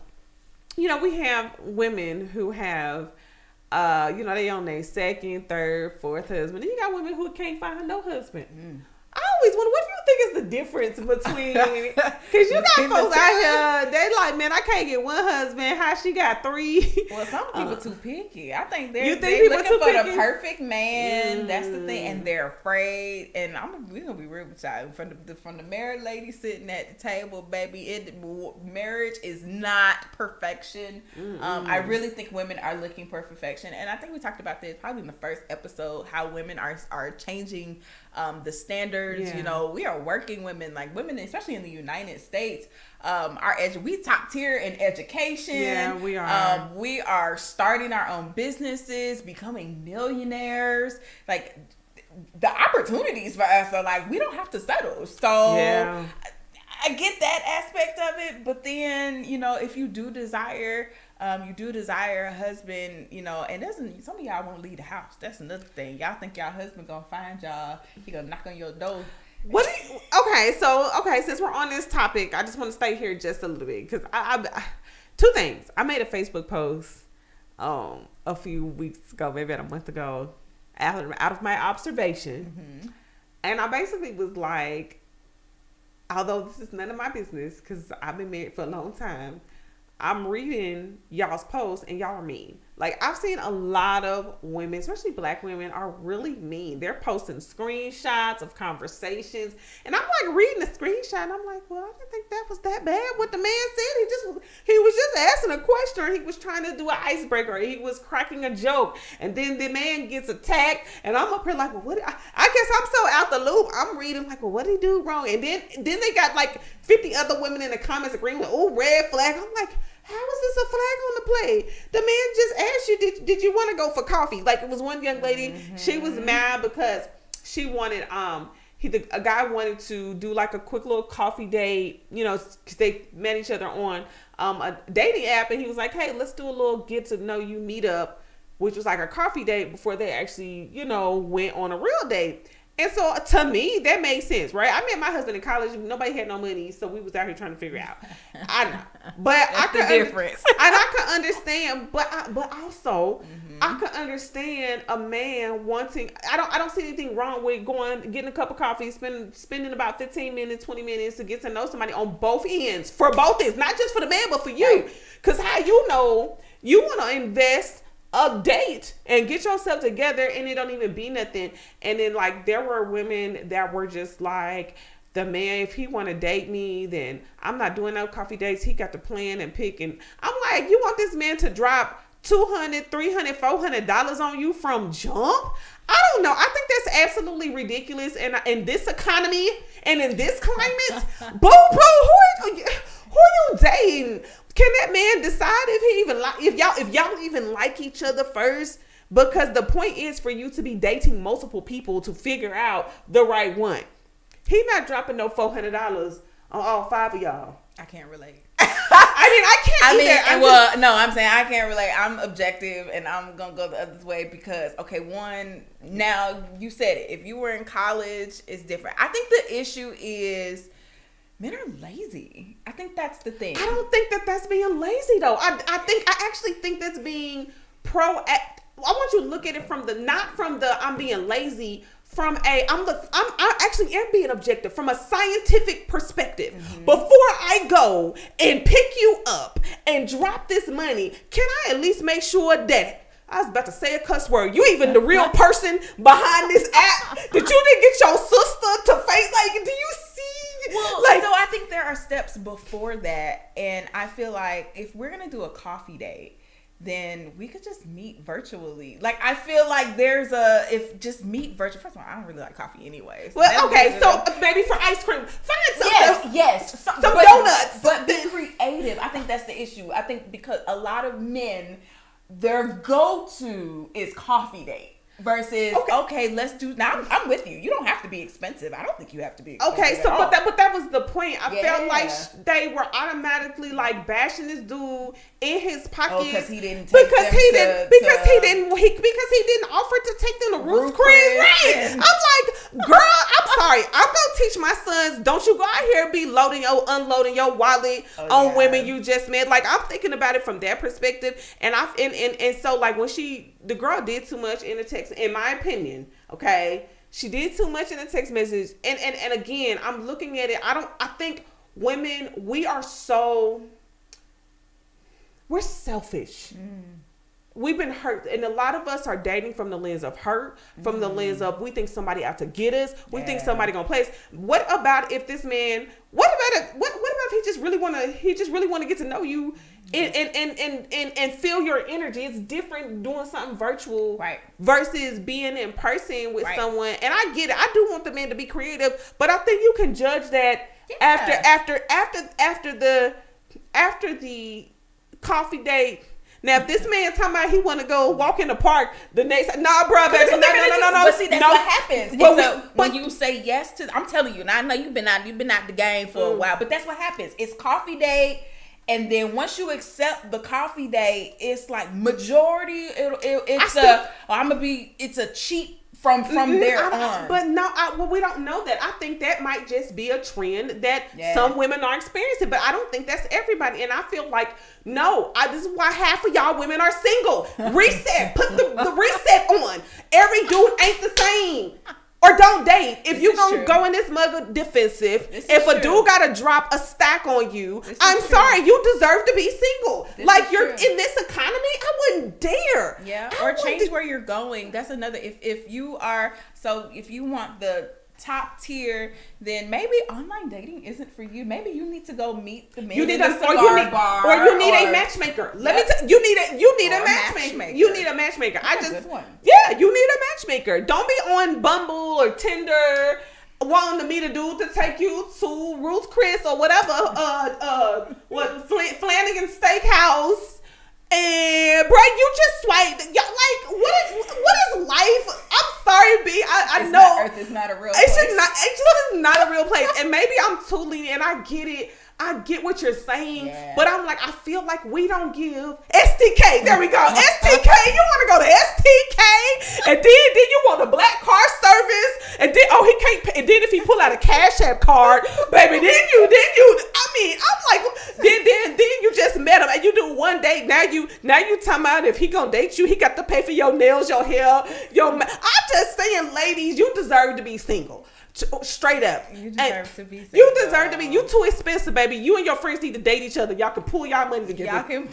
we have women who have they on their second, third, fourth husband. Then you got women who can't find no husband. I always wonder, what do you think is the difference between, because you got folks out here, they like, man, I can't get one husband. How she got three? Well, some people too picky. I think they're people looking too for picky? The perfect man. That's the thing, and they're afraid. And we're gonna be real with y'all. From the married lady sitting at the table, baby, marriage is not perfection. I really think women are looking for perfection, and I think we talked about this probably in the first episode, how women are changing the standards. We are working women, like women, especially in the United States. We top tier in education. Yeah, we are. We are starting our own businesses, becoming millionaires. Like, the opportunities for us are like, we don't have to settle. So I get that aspect of it, but then if you do desire. A husband, and some of y'all won't leave the house. That's another thing. Y'all think y'all husband gonna find y'all. He gonna knock on your door. Okay, since we're on this topic, I just want to stay here just a little bit, because I two things. I made a Facebook post a few weeks ago, maybe about a month ago, out of my observation, and I basically was like, although this is none of my business, because I've been married for a long time, I'm reading y'all's posts and y'all are mean. Like, I've seen a lot of women, especially black women, are really mean. They're posting screenshots of conversations, and I'm like reading the screenshot, and I'm like, well, I didn't think that was that bad. What the man said, he was just asking a question, or he was trying to do an icebreaker, or he was cracking a joke, and then the man gets attacked, and I'm up here like, well, what? I guess I'm so out the loop. I'm reading like, well, what did he do wrong? And then they got like 50 other women in the comments agreeing with, oh, red flag. I'm like, how is this a flag on the play? The man just asked you, did you want to go for coffee? Like, it was one young lady, she was mad because she wanted, a guy wanted to do like a quick little coffee date, because they met each other on a dating app, and he was like, hey, let's do a little get to know you meetup, which was like a coffee date before they actually, went on a real date. And so to me, that made sense, right? I met my husband in college. Nobody had no money, so we was out here trying to figure it out. I know, but that's the difference. And I could understand, but also I could understand a man wanting. I don't see anything wrong with getting a cup of coffee, spending about 15 minutes, 20 minutes to get to know somebody on both ends, for both ends, not just for the man, but for you. Because how you want to invest a date and get yourself together, and it don't even be nothing. And then, like, there were women that were just like, the man, if he want to date me, then I'm not doing no coffee dates. He got to plan and pick. And I'm like, you want this man to drop $200, $300, $400 on you from jump? I don't know. I think that's absolutely ridiculous. And in this economy and in this climate, boo, who are you dating? Can that man decide if he even if y'all even like each other first? Because the point is for you to be dating multiple people to figure out the right one. He not dropping no $400 on all 5 of y'all. I can't relate. I can't either. I'm saying I can't relate. I'm objective, and I'm gonna go the other way because, okay, one, now you said it. If you were in college, it's different. I think the issue is men are lazy. I think that's the thing. I don't think that's being lazy though. I actually think that's being proactive. I want you to look at it from not from the I'm being lazy. I actually am being objective from a scientific perspective. Mm-hmm. Before I go and pick you up and drop this money, can I at least make sure that I was about to say a cuss word. You even the real person behind this app that you didn't get your sister to face. Like, do you see? Well, so I think there are steps before that, and I feel like if we're gonna do a coffee date, then we could just meet virtually. Like, I feel like just meet virtual. First of all, I don't really like coffee anyways. Well, okay, so maybe for ice cream, find something. Yes, some donuts. But be creative. I think that's the issue. I think because a lot of men, their go-to is coffee date. Versus, okay, let's do. Now I'm with you. You don't have to be expensive. I don't think you have to be expensive. Okay, so but that was the point. I felt like they were automatically like bashing this dude in his pockets because he didn't offer to take them to Ruth's Chris. Right? I'm like, girl, I'm sorry. I'm gonna teach my sons. Don't you go out here and be unloading your wallet on women you just met. Like, I'm thinking about it from that perspective, and so like when the girl did too much in the text, in my opinion, okay? She did too much in the text message. And again, I'm looking at it. I think women, we're selfish. We've been hurt. And a lot of us are dating from the lens of hurt, from the lens of we think somebody out to get us. We think somebody gonna play us. What about if this man, what about if he just really wanna get to know you and feel your energy? It's different doing something virtual versus being in person with someone. And I get it. I do want the man to be creative, but I think you can judge that after the coffee date. Now, if this man talking about he want to go walk in the park the next, bro, baby, no. But see, that's what happens. When you say yes to, I'm telling you, and I know you've been out the game for a while, but that's what happens. It's coffee date, and then once you accept the coffee date, it's like majority. It's a cheat from there on. But no, we don't know that. I think that might just be a trend that some women are experiencing, but I don't think that's everybody. And I feel like, no, this is why half of y'all women are single. Reset. Put the reset on. Every dude ain't the same. Or don't date. If you gonna go in this mugger defensive, if a dude gotta drop a stack on you, I'm sorry, you deserve to be single. Like, you're in this economy, I wouldn't dare. Yeah, or change where you're going. That's another. If you want the top tier, then maybe online dating isn't for you. Maybe you need to go meet the man in the cigar bar, or you need a matchmaker. You need a matchmaker. You need a matchmaker. You need a matchmaker. Don't be on Bumble or Tinder wanting to meet a dude to take you to Ruth Chris or whatever. Flanagan Steakhouse. And bro, you just swiped. Like, what is life? I'm sorry, B. I know Earth is not a real place. It's just not a real place. And maybe I'm too lenient. I get it. I get what you're saying, but I'm like, I feel like we don't give STK. There we go. STK. You want to go to STK, and then you want a black car service, and then he can't pay. And then if he pull out a Cash App card, baby, then you. I mean, I'm like, then you just met him, and you do one date. Now you talking about if he gonna date you, he got to pay for your nails, your hair, I'm just saying, ladies, you deserve to be single. Straight up. You deserve to be single. You deserve to be. You too expensive, baby. You and your friends need to date each other. Y'all can pool y'all money together. Y'all can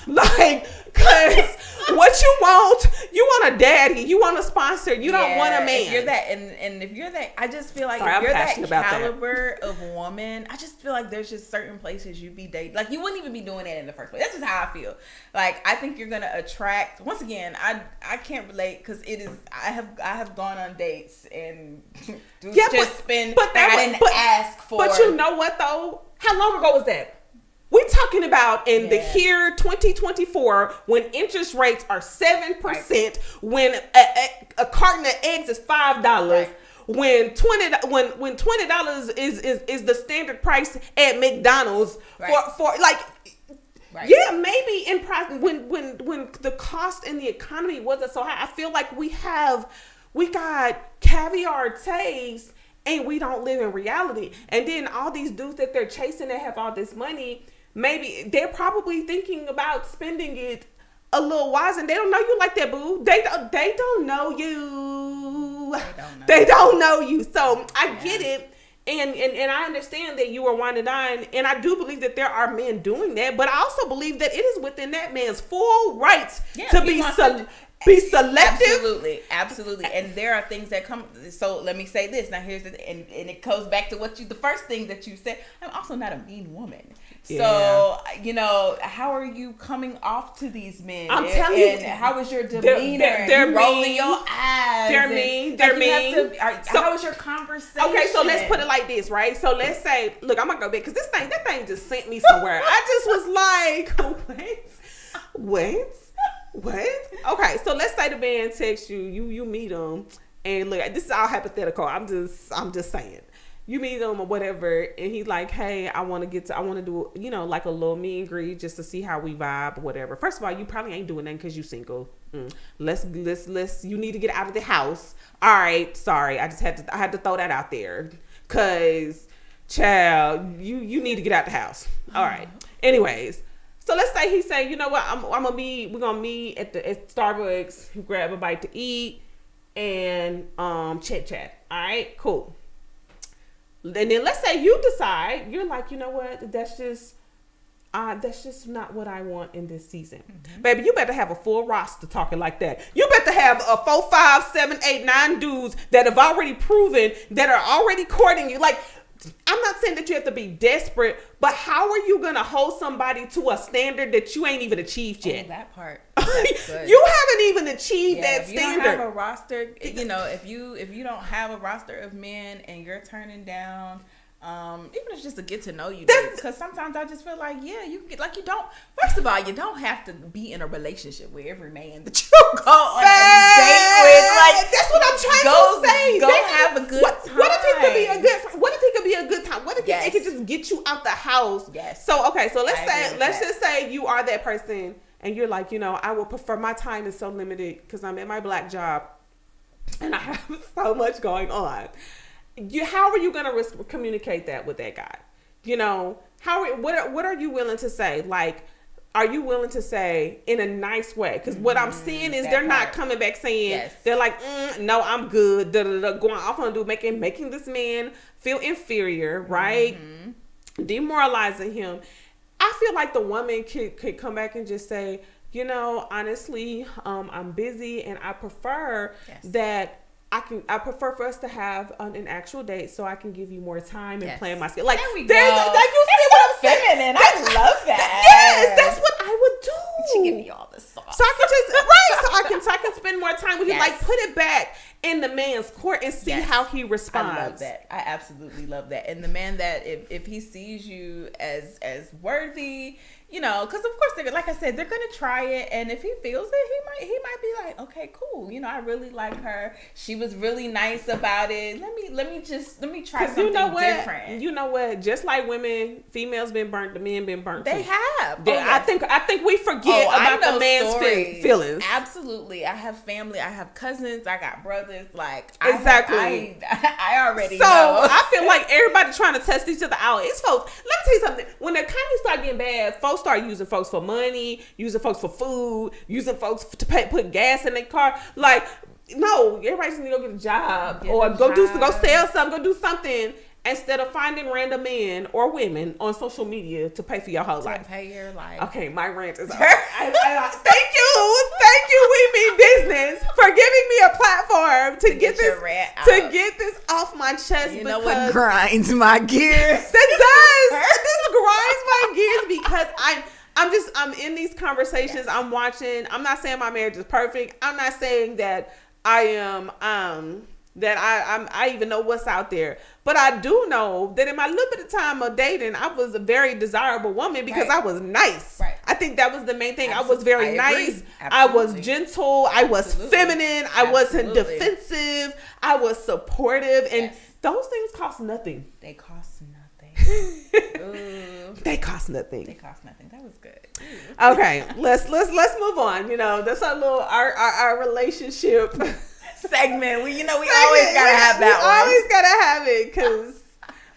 like, cause what you want a daddy. You want a sponsor. You don't want a man. If you're that, and if you're that, I just feel like Sorry, if you're I'm that passionate caliber of woman, I just feel like there's just certain places you be dating. Like you wouldn't even be doing that in the first place. That's just how I feel. Like I think you're gonna attract. Once again, I can't relate because it is. I have gone on dates and I didn't ask for. But you know what though? How long ago was that? We're talking about in the year 2024 when interest rates are 7%, when a carton of eggs is $5. Right. When $20 is the standard price at McDonald's for like. Right. Yeah, maybe in price when the cost in the economy wasn't so high. I feel like we got caviar taste and we don't live in reality. And then all these dudes that they're chasing that have all this money, maybe they're probably thinking about spending it a little wise, and they don't know you like that, boo. They don't know you. They don't know you. So I get it. And I understand that you are wine and dine, and I do believe that there are men doing that, but I also believe that it is within that man's full rights to be selective. Absolutely. And there are things that come. So let me say this. Now here's and it goes back to the first thing that you said. I'm also not a mean woman. So, how are you coming off to these men? I'm telling you. And how is your demeanor? They're rolling mean. Your eyes. They're mean. They're mean. How is your conversation? Okay, so let's put it like this, right? So let's say, look, I'm going to go back because that thing just sent me somewhere. I just was like, what? Okay, so let's say the man texts you meet him, and look, this is all hypothetical. I'm just saying. You meet him or whatever, and he's like, hey, I want to do, like a little meet and greet just to see how we vibe or whatever. First of all, you probably ain't doing that because you single. Let's, you need to get out of the house. All right, sorry. I had to throw that out there because, child, you need to get out the house. All right. Anyways, so let's say he say, you know what, we're gonna meet at Starbucks, grab a bite to eat, and chat. All right, cool. And then let's say you decide, you're like, you know what, that's just not what I want in this season. Mm-hmm. Baby, you better have a full roster talking like that. You better have a 4, 5, 7, 8, 9 dudes that have already proven, that are already courting you. Like, I'm not saying that you have to be desperate, but how are you going to hold somebody to a standard that you ain't even achieved yet? Oh, that part. That's good. You haven't even achieved that standard. If you don't have a roster, if you don't have a roster of men and you're turning down, even if it's just to get to know you, because sometimes I just feel like, you get like, you don't. First of all, you don't have to be in a relationship with every man that you go on a date with. Like, that's what I'm trying to say. Go have a good time. What if he could be a good time? What if it could just get you out the house? Yes. So okay, so let's just say you are that person, and you're like, I would prefer, my time is so limited because I'm at my black job, and I have so much going on. How are you going to communicate that with that guy? What are you willing to say? Like, are you willing to say in a nice way? Because what I'm seeing is they're not coming back saying, they're like, no, I'm good. Going off on making this man feel inferior, right? Mm-hmm. Demoralizing him. I feel like the woman could come back and just say, honestly, I'm busy, and I prefer that. I prefer for us to have an actual date so I can give you more time and plan my schedule. Like, there we go. Like, you see what I'm saying? Feminine. I love that. Yes, that's what I would do. She give me all the sauce. So I can spend more time with you. Like, put it back in the man's court and see how he responds. I love that. I absolutely love that. And the man that if he sees you as worthy, because of course like I said, they're gonna try it, and if he feels it, he might be like, okay, cool. I really like her. She was really nice about it. Let me try something different. You know what? Just like women, females been burnt, the men been burnt. They too. have. I think we forget about the man's feelings. Absolutely. I have family. I have cousins. I got brothers. Like, exactly. I already know. So I feel like everybody trying to test each other out. It's folks. Let me tell you something. When the economy start getting bad, folks start using folks for money, using folks for food, using folks to put gas in their car. Like, no, everybody just need to go get a job Get or a go job. sell something, go do something instead of finding random men or women on social media to pay for your whole life. Pay your life. Okay, my rant is over. Thank you, We Mean Business, for giving me a platform to get your rant out. to get this off my chest. You know what grinds my gears? It does. This grinds my gears because I'm in these conversations. Yes. I'm watching. I'm not saying my marriage is perfect. I'm not saying that I am I even know what's out there. But I do know that in my little bit of time of dating, I was a very desirable woman because I was nice. Right. I think that was the main thing. Absolutely. I was very nice. I was gentle. I was feminine. I wasn't defensive. I was supportive. And those things cost nothing. They cost nothing. They cost nothing. They cost nothing. That was good. Okay, let's move on. You know, that's our little our relationship segment. We always gotta have that one. Always gotta have it because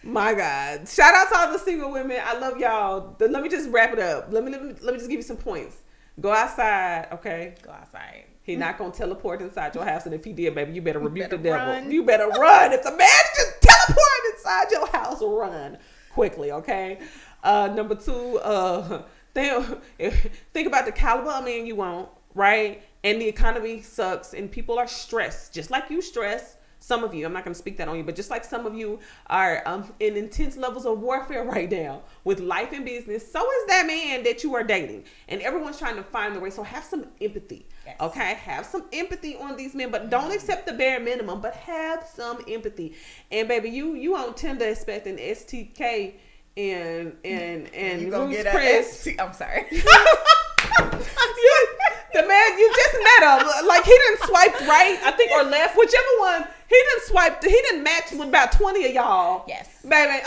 my God. Shout out to all the single women. I love y'all. Let me just wrap it up. Let me just give you some points. Go outside, okay? Go outside. He not gonna teleport inside your house, and if he did, baby, you better rebuke the devil. Run. You better run. If the man just teleported inside your house, run quickly, okay? Number two, think about the caliber of man you want, right? And the economy sucks, and people are stressed, just like you stress. Some of you, I'm not going to speak that on you, but just like some of you are in intense levels of warfare right now with life and business, so is that man that you are dating. And everyone's trying to find the way. So have some empathy, okay? Have some empathy on these men, but don't accept the bare minimum, but have some empathy. And baby, you on Tinder expecting STK and you gonna Ruth's get Chris. I'm sorry. The man, you just met him. Like, he didn't swipe right, I think, or left, whichever one. He didn't match with about 20 of y'all. Yes. Baby,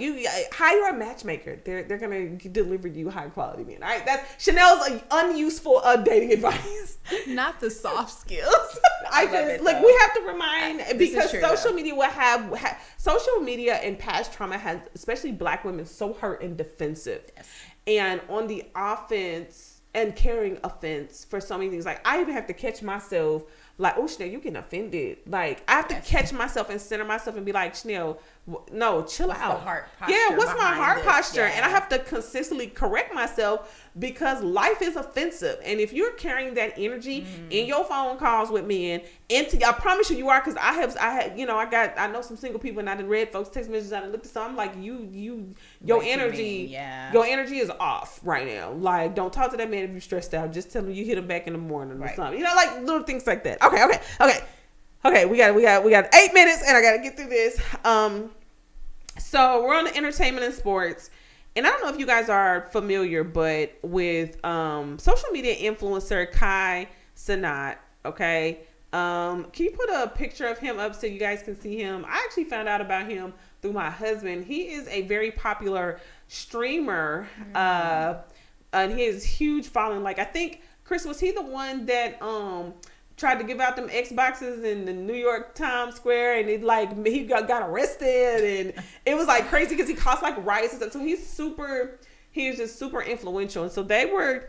you hire a matchmaker. They're gonna deliver you high quality men. All right, that's Chanel's unuseful dating advice. Not the soft skills. We have to remind, because social media will have social media and past trauma has, especially Black women, so hurt and defensive. Yes. And on the offense and carrying offense for so many things. Like, I even have to catch myself, like, oh, Chanel, you getting offended. Like, I have to catch myself and center myself and be like, Chanel, no, chill out. What's the heart posture? Yeah, what's my heart posture? Yeah. And I have to consistently correct myself because life is offensive. And if you're carrying that energy in your phone calls with men, I promise you are, because I know some single people, and I done read folks' text messages, and I looked at some, I'm like, your energy is off right now. Like, don't talk to that man if you're stressed out. Just tell him you hit him back in the morning or something. You know, like little things like that. Okay. We got 8 minutes, and I got to get through this. So we're on the entertainment and sports. And I don't know if you guys are familiar, but with social media influencer Kai Cenat, okay? Can you put a picture of him up so you guys can see him? I actually found out about him through my husband. He is a very popular streamer, and he has huge following. Like, I think, Chris, was he the one that tried to give out them Xboxes in the New York Times Square, and he got arrested, and it was like crazy because he caused like riots and stuff. So he's just super influential. And so they were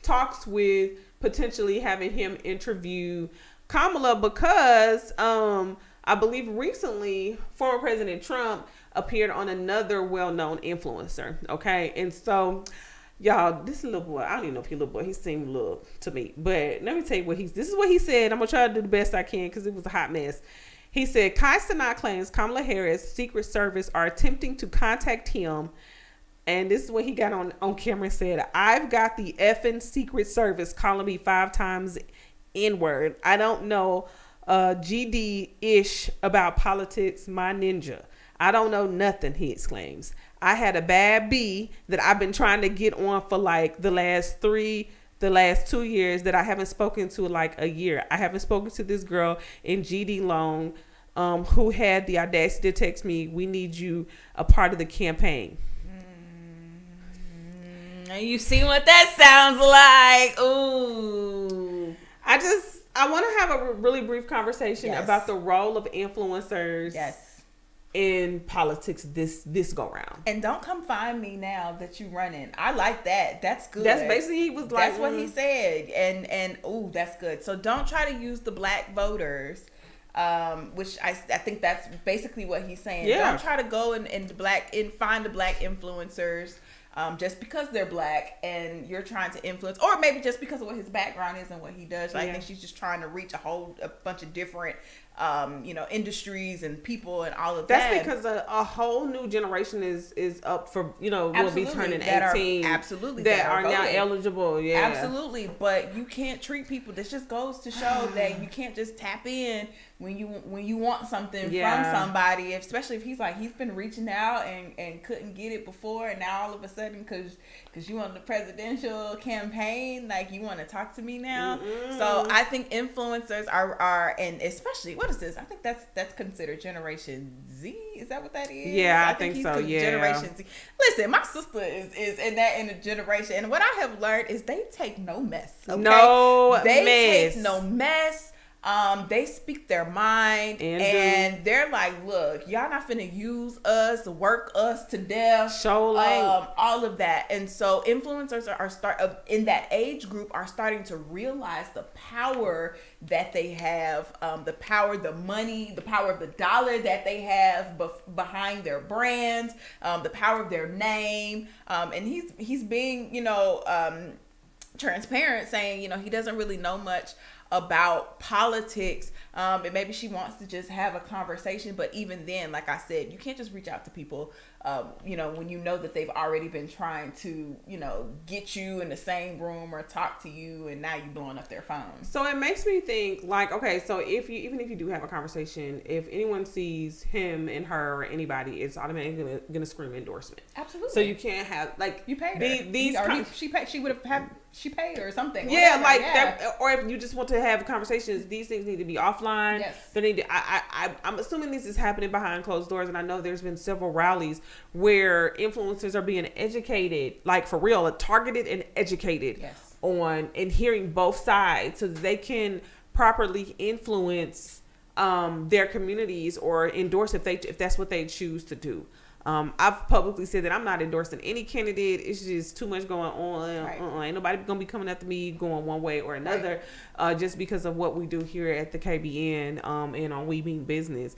talks with potentially having him interview Kamala because I believe recently former President Trump appeared on another well-known influencer. Okay, and so, y'all, this little boy, I don't even know if he's a little boy. He seemed little to me. But let me tell you this is what he said. I'm going to try to do the best I can because it was a hot mess. He said, Kai Cenat claims Kamala Harris' Secret Service are attempting to contact him. And this is what he got on camera and said, I've got the effing Secret Service calling me 5 times N-word. I don't know GD-ish about politics, my ninja. I don't know nothing, he exclaims. I had a bad B that I've been trying to get on for like the last 2 years that I haven't spoken to like a year. I haven't spoken to this girl in GD long who had the audacity to text me, we need you a part of the campaign. You see what that sounds like? Ooh. I want to have a really brief conversation about the role of influencers. Yes. in politics this go round. And don't come find me now that you running. I like that. That's good. That's basically, he was like, that's what he said. And ooh, that's good. So don't try to use the black voters, which I think that's basically what he's saying. Yeah. Don't try to go and find the black influencers just because they're black and you're trying to influence, or maybe just because of what his background is and what he does. I think she's just trying to reach a bunch of different industries and people and all of that. That's because a whole new generation is up for, will be turning 18. That are now eligible. Yeah. Absolutely. But you can't treat people. This just goes to show that you can't just tap in when you want something from somebody, especially if he's been reaching out and couldn't get it before, and now all of a sudden because you on the presidential campaign, like, you want to talk to me now. So I think influencers are and especially, what is this? I think that's considered Generation Z. Is that what that is? Yeah, I think so. Yeah, Generation Z. Listen, my sister is in the generation, and what I have learned is they take no mess. Okay? They take no mess. They speak their mind, and they're like, look, y'all not finna use us, work us to death, all of that. And so influencers are in that age group are starting to realize the power that they have, the power, the money, the power of the dollar that they have behind their brands, the power of their name. And he's being, transparent, saying, he doesn't really know much about politics, and maybe she wants to just have a conversation. But even then, like I said, you can't just reach out to people when you know that they've already been trying to get you in the same room or talk to you, and now you're blowing up their phone. So it makes me think, like, okay, so even if you do have a conversation, if anyone sees him and her or anybody, it's automatically gonna scream endorsement. Absolutely. So you can't have, like, you paid her. She paid or something. Yeah, that, or if you just want to have conversations, these things need to be offline. Yes. They need to, I'm assuming this is happening behind closed doors, and I know there's been several rallies where influencers are being educated, like, for real, targeted and educated on and hearing both sides so that they can properly influence their communities or endorse if that's what they choose to do. I've publicly said that I'm not endorsing any candidate. It's just too much going on. Right. Ain't nobody gonna be coming after me going one way or another, just because of what we do here at the KBN and on We Mean Business.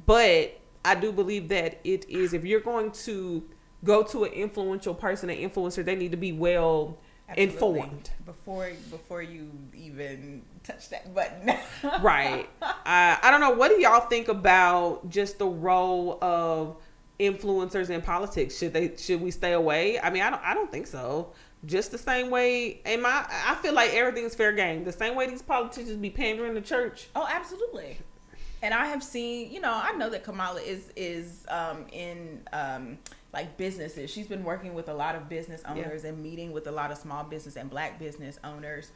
But I do believe that it is, if you're going to go to an influential person, an influencer, they need to be well informed before you even touch that button. Right. I don't know. What do y'all think about just the role of influencers in politics? Should we stay away? I mean, I don't think so. Just the same way I feel like everything's fair game. The same way these politicians be pandering to church. Oh, absolutely. And I have seen, I know that Kamala is in like businesses. She's been working with a lot of business owners and meeting with a lot of small business and black business owners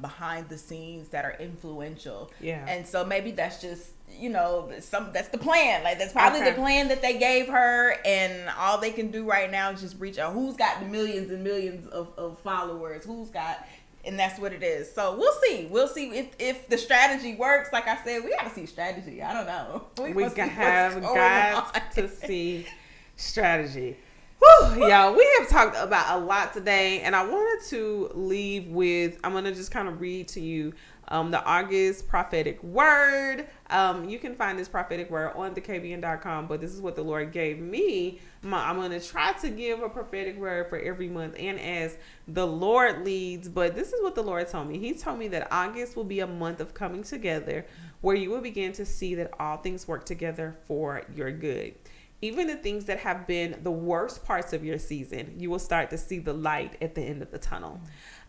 behind the scenes that are influential. Yeah. And so maybe that's just, that's the plan. Like, that's probably the plan that they gave her, and all they can do right now is just reach out. Who's got the millions and millions of followers? Who's got... And that's what it is. So we'll see if the strategy works. Like I said, we got to see strategy. I don't know. We got to see strategy. Whew, y'all, we have talked about a lot today, and I wanted to leave with, I'm going to just kind of read to you the August prophetic word. You can find this prophetic word on thekbn.com, but this is what the Lord gave me. I'm going to try to give a prophetic word for every month and as the Lord leads, but this is what the Lord told me. He told me that August will be a month of coming together where you will begin to see that all things work together for your good. Even the things that have been the worst parts of your season, you will start to see the light at the end of the tunnel.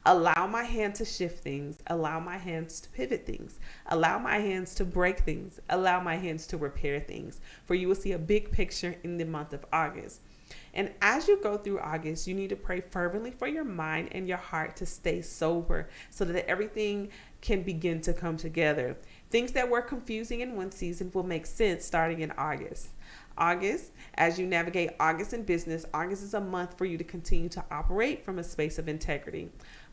Allow my hand to shift things. Allow my hands to pivot things. Allow my hands to break things. Allow my hands to repair things. For you will see a big picture in the month of August. And as you go through August, you need to pray fervently for your mind and your heart to stay sober so that everything can begin to come together. Things that were confusing in one season will make sense starting in August. As you navigate August in business, August is a month for you to continue to operate from a space of integrity.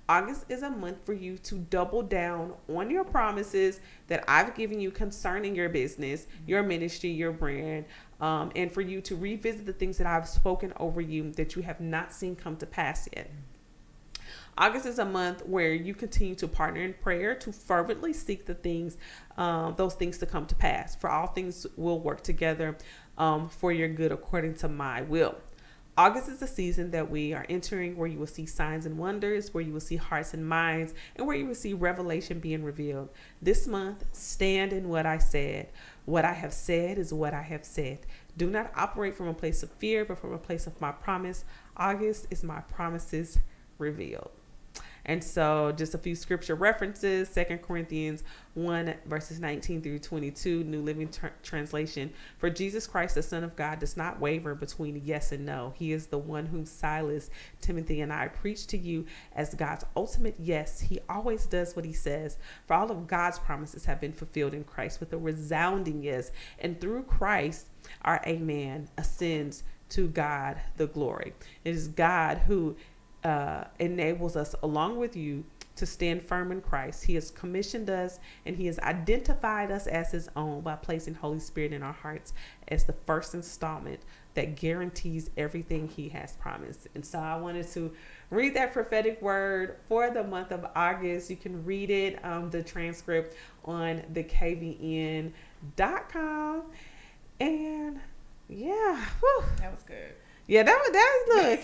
August is a month for you to double down on your promises that I've given you concerning your business, your ministry, your brand, and for you to revisit the things that I've spoken over you that you have not seen come to pass yet. August is a month where you continue to partner in prayer to fervently seek the things, those things to come to pass. For all things will work together for your good according to my will. August is the season that we are entering where you will see signs and wonders, where you will see hearts and minds, and where you will see revelation being revealed. This month, stand in what I said. What I have said is what I have said. Do not operate from a place of fear, but from a place of my promise. August is my promises revealed. And so just a few scripture references, 2 Corinthians 1 verses 19 through 22, New Living Translation. For Jesus Christ, the Son of God, does not waver between yes and no. He is the one whom Silas, Timothy, and I preach to you as God's ultimate yes. He always does what he says. For all of God's promises have been fulfilled in Christ with a resounding yes. And through Christ, our amen ascends to God the glory. It is God who enables us along with you to stand firm in Christ. He has commissioned us and he has identified us as his own by placing Holy Spirit in our hearts as the first installment that guarantees everything he has promised. And so I wanted to read that prophetic word for the month of August. You can read it, the transcript on the kvn.com. And yeah, whew. That was good. Yeah, that's look.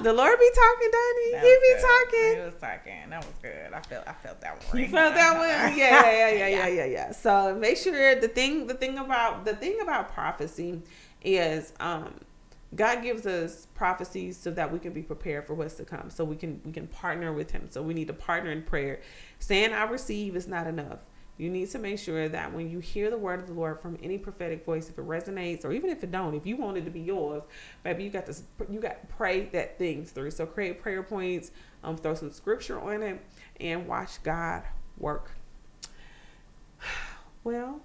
The Lord be talking, doesn't he? That He be was good. talking. He was talking. That was good. I felt that one. You felt that one? Yeah. So make sure the thing about prophecy is God gives us prophecies so that we can be prepared for what's to come. So we can partner with him. So we need to partner in prayer. Saying I receive is not enough. You need to make sure that when you hear the word of the Lord from any prophetic voice, if it resonates or even if it don't, if you want it to be yours, baby, you got to pray that thing through. So create prayer points, throw some scripture on it, and watch God work. Well,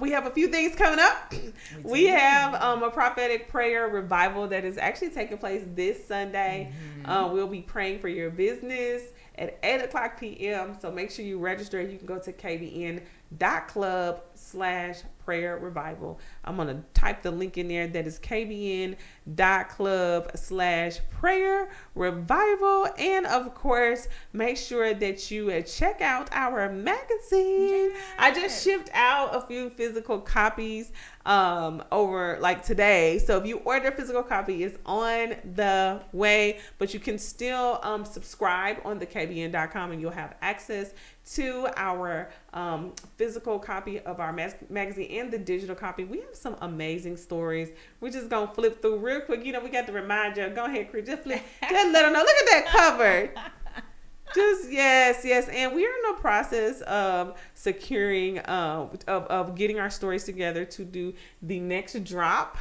we have a few things coming up. We have a prophetic prayer revival that is actually taking place this Sunday. We'll be praying for your business at 8:00 p.m. So make sure you register. You can go to kvn.club/prayer revival. I'm going to type the link in there. That is kvn.club/prayer revival. And of course, make sure that you check out our magazine. Yes. I just shipped out a few physical copies over like today. So if you order a physical copy, it's on the way, but you can still subscribe on the kvn.com and you'll have access to our physical copy of our magazine and the digital copy. We have some amazing stories. We're just gonna flip through real quick. You know, we got to remind you. Go ahead, Chris. Just flip. Just let them know. Look at that cover. Just yes, and we are in the process of securing of getting our stories together to do the next drop.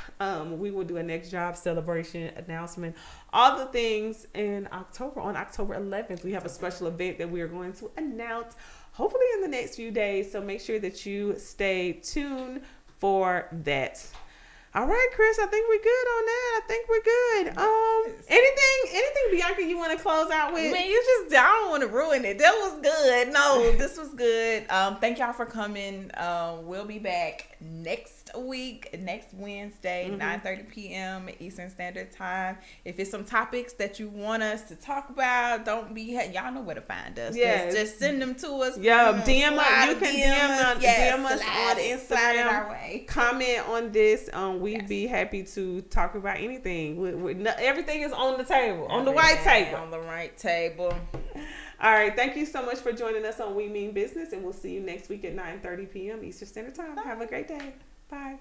We will do a next drop celebration announcement, all the things in October. On October 11th, we have a special event that we are going to announce hopefully in the next few days. So make sure that you stay tuned for that. All right, Chris, I think we're good on that. I think we're good. Anything, Bianca, you want to close out with? Man, I don't want to ruin it. That was good. No, this was good. Thank y'all for coming. We'll be back next Wednesday, 9:30 p.m. Eastern Standard Time. If it's some topics that you want us to talk about, y'all know where to find us. Yes. Just send them to us. Yeah, DM us. You can DM us on Instagram. Slide it our way. Comment on this. We'd be happy to talk about anything. Everything is on the table, on the white table. On the right table. All right. Thank you so much for joining us on We Mean Business, and we'll see you next week at 9:30 p.m. Eastern Standard Time. Have a great day. Bye.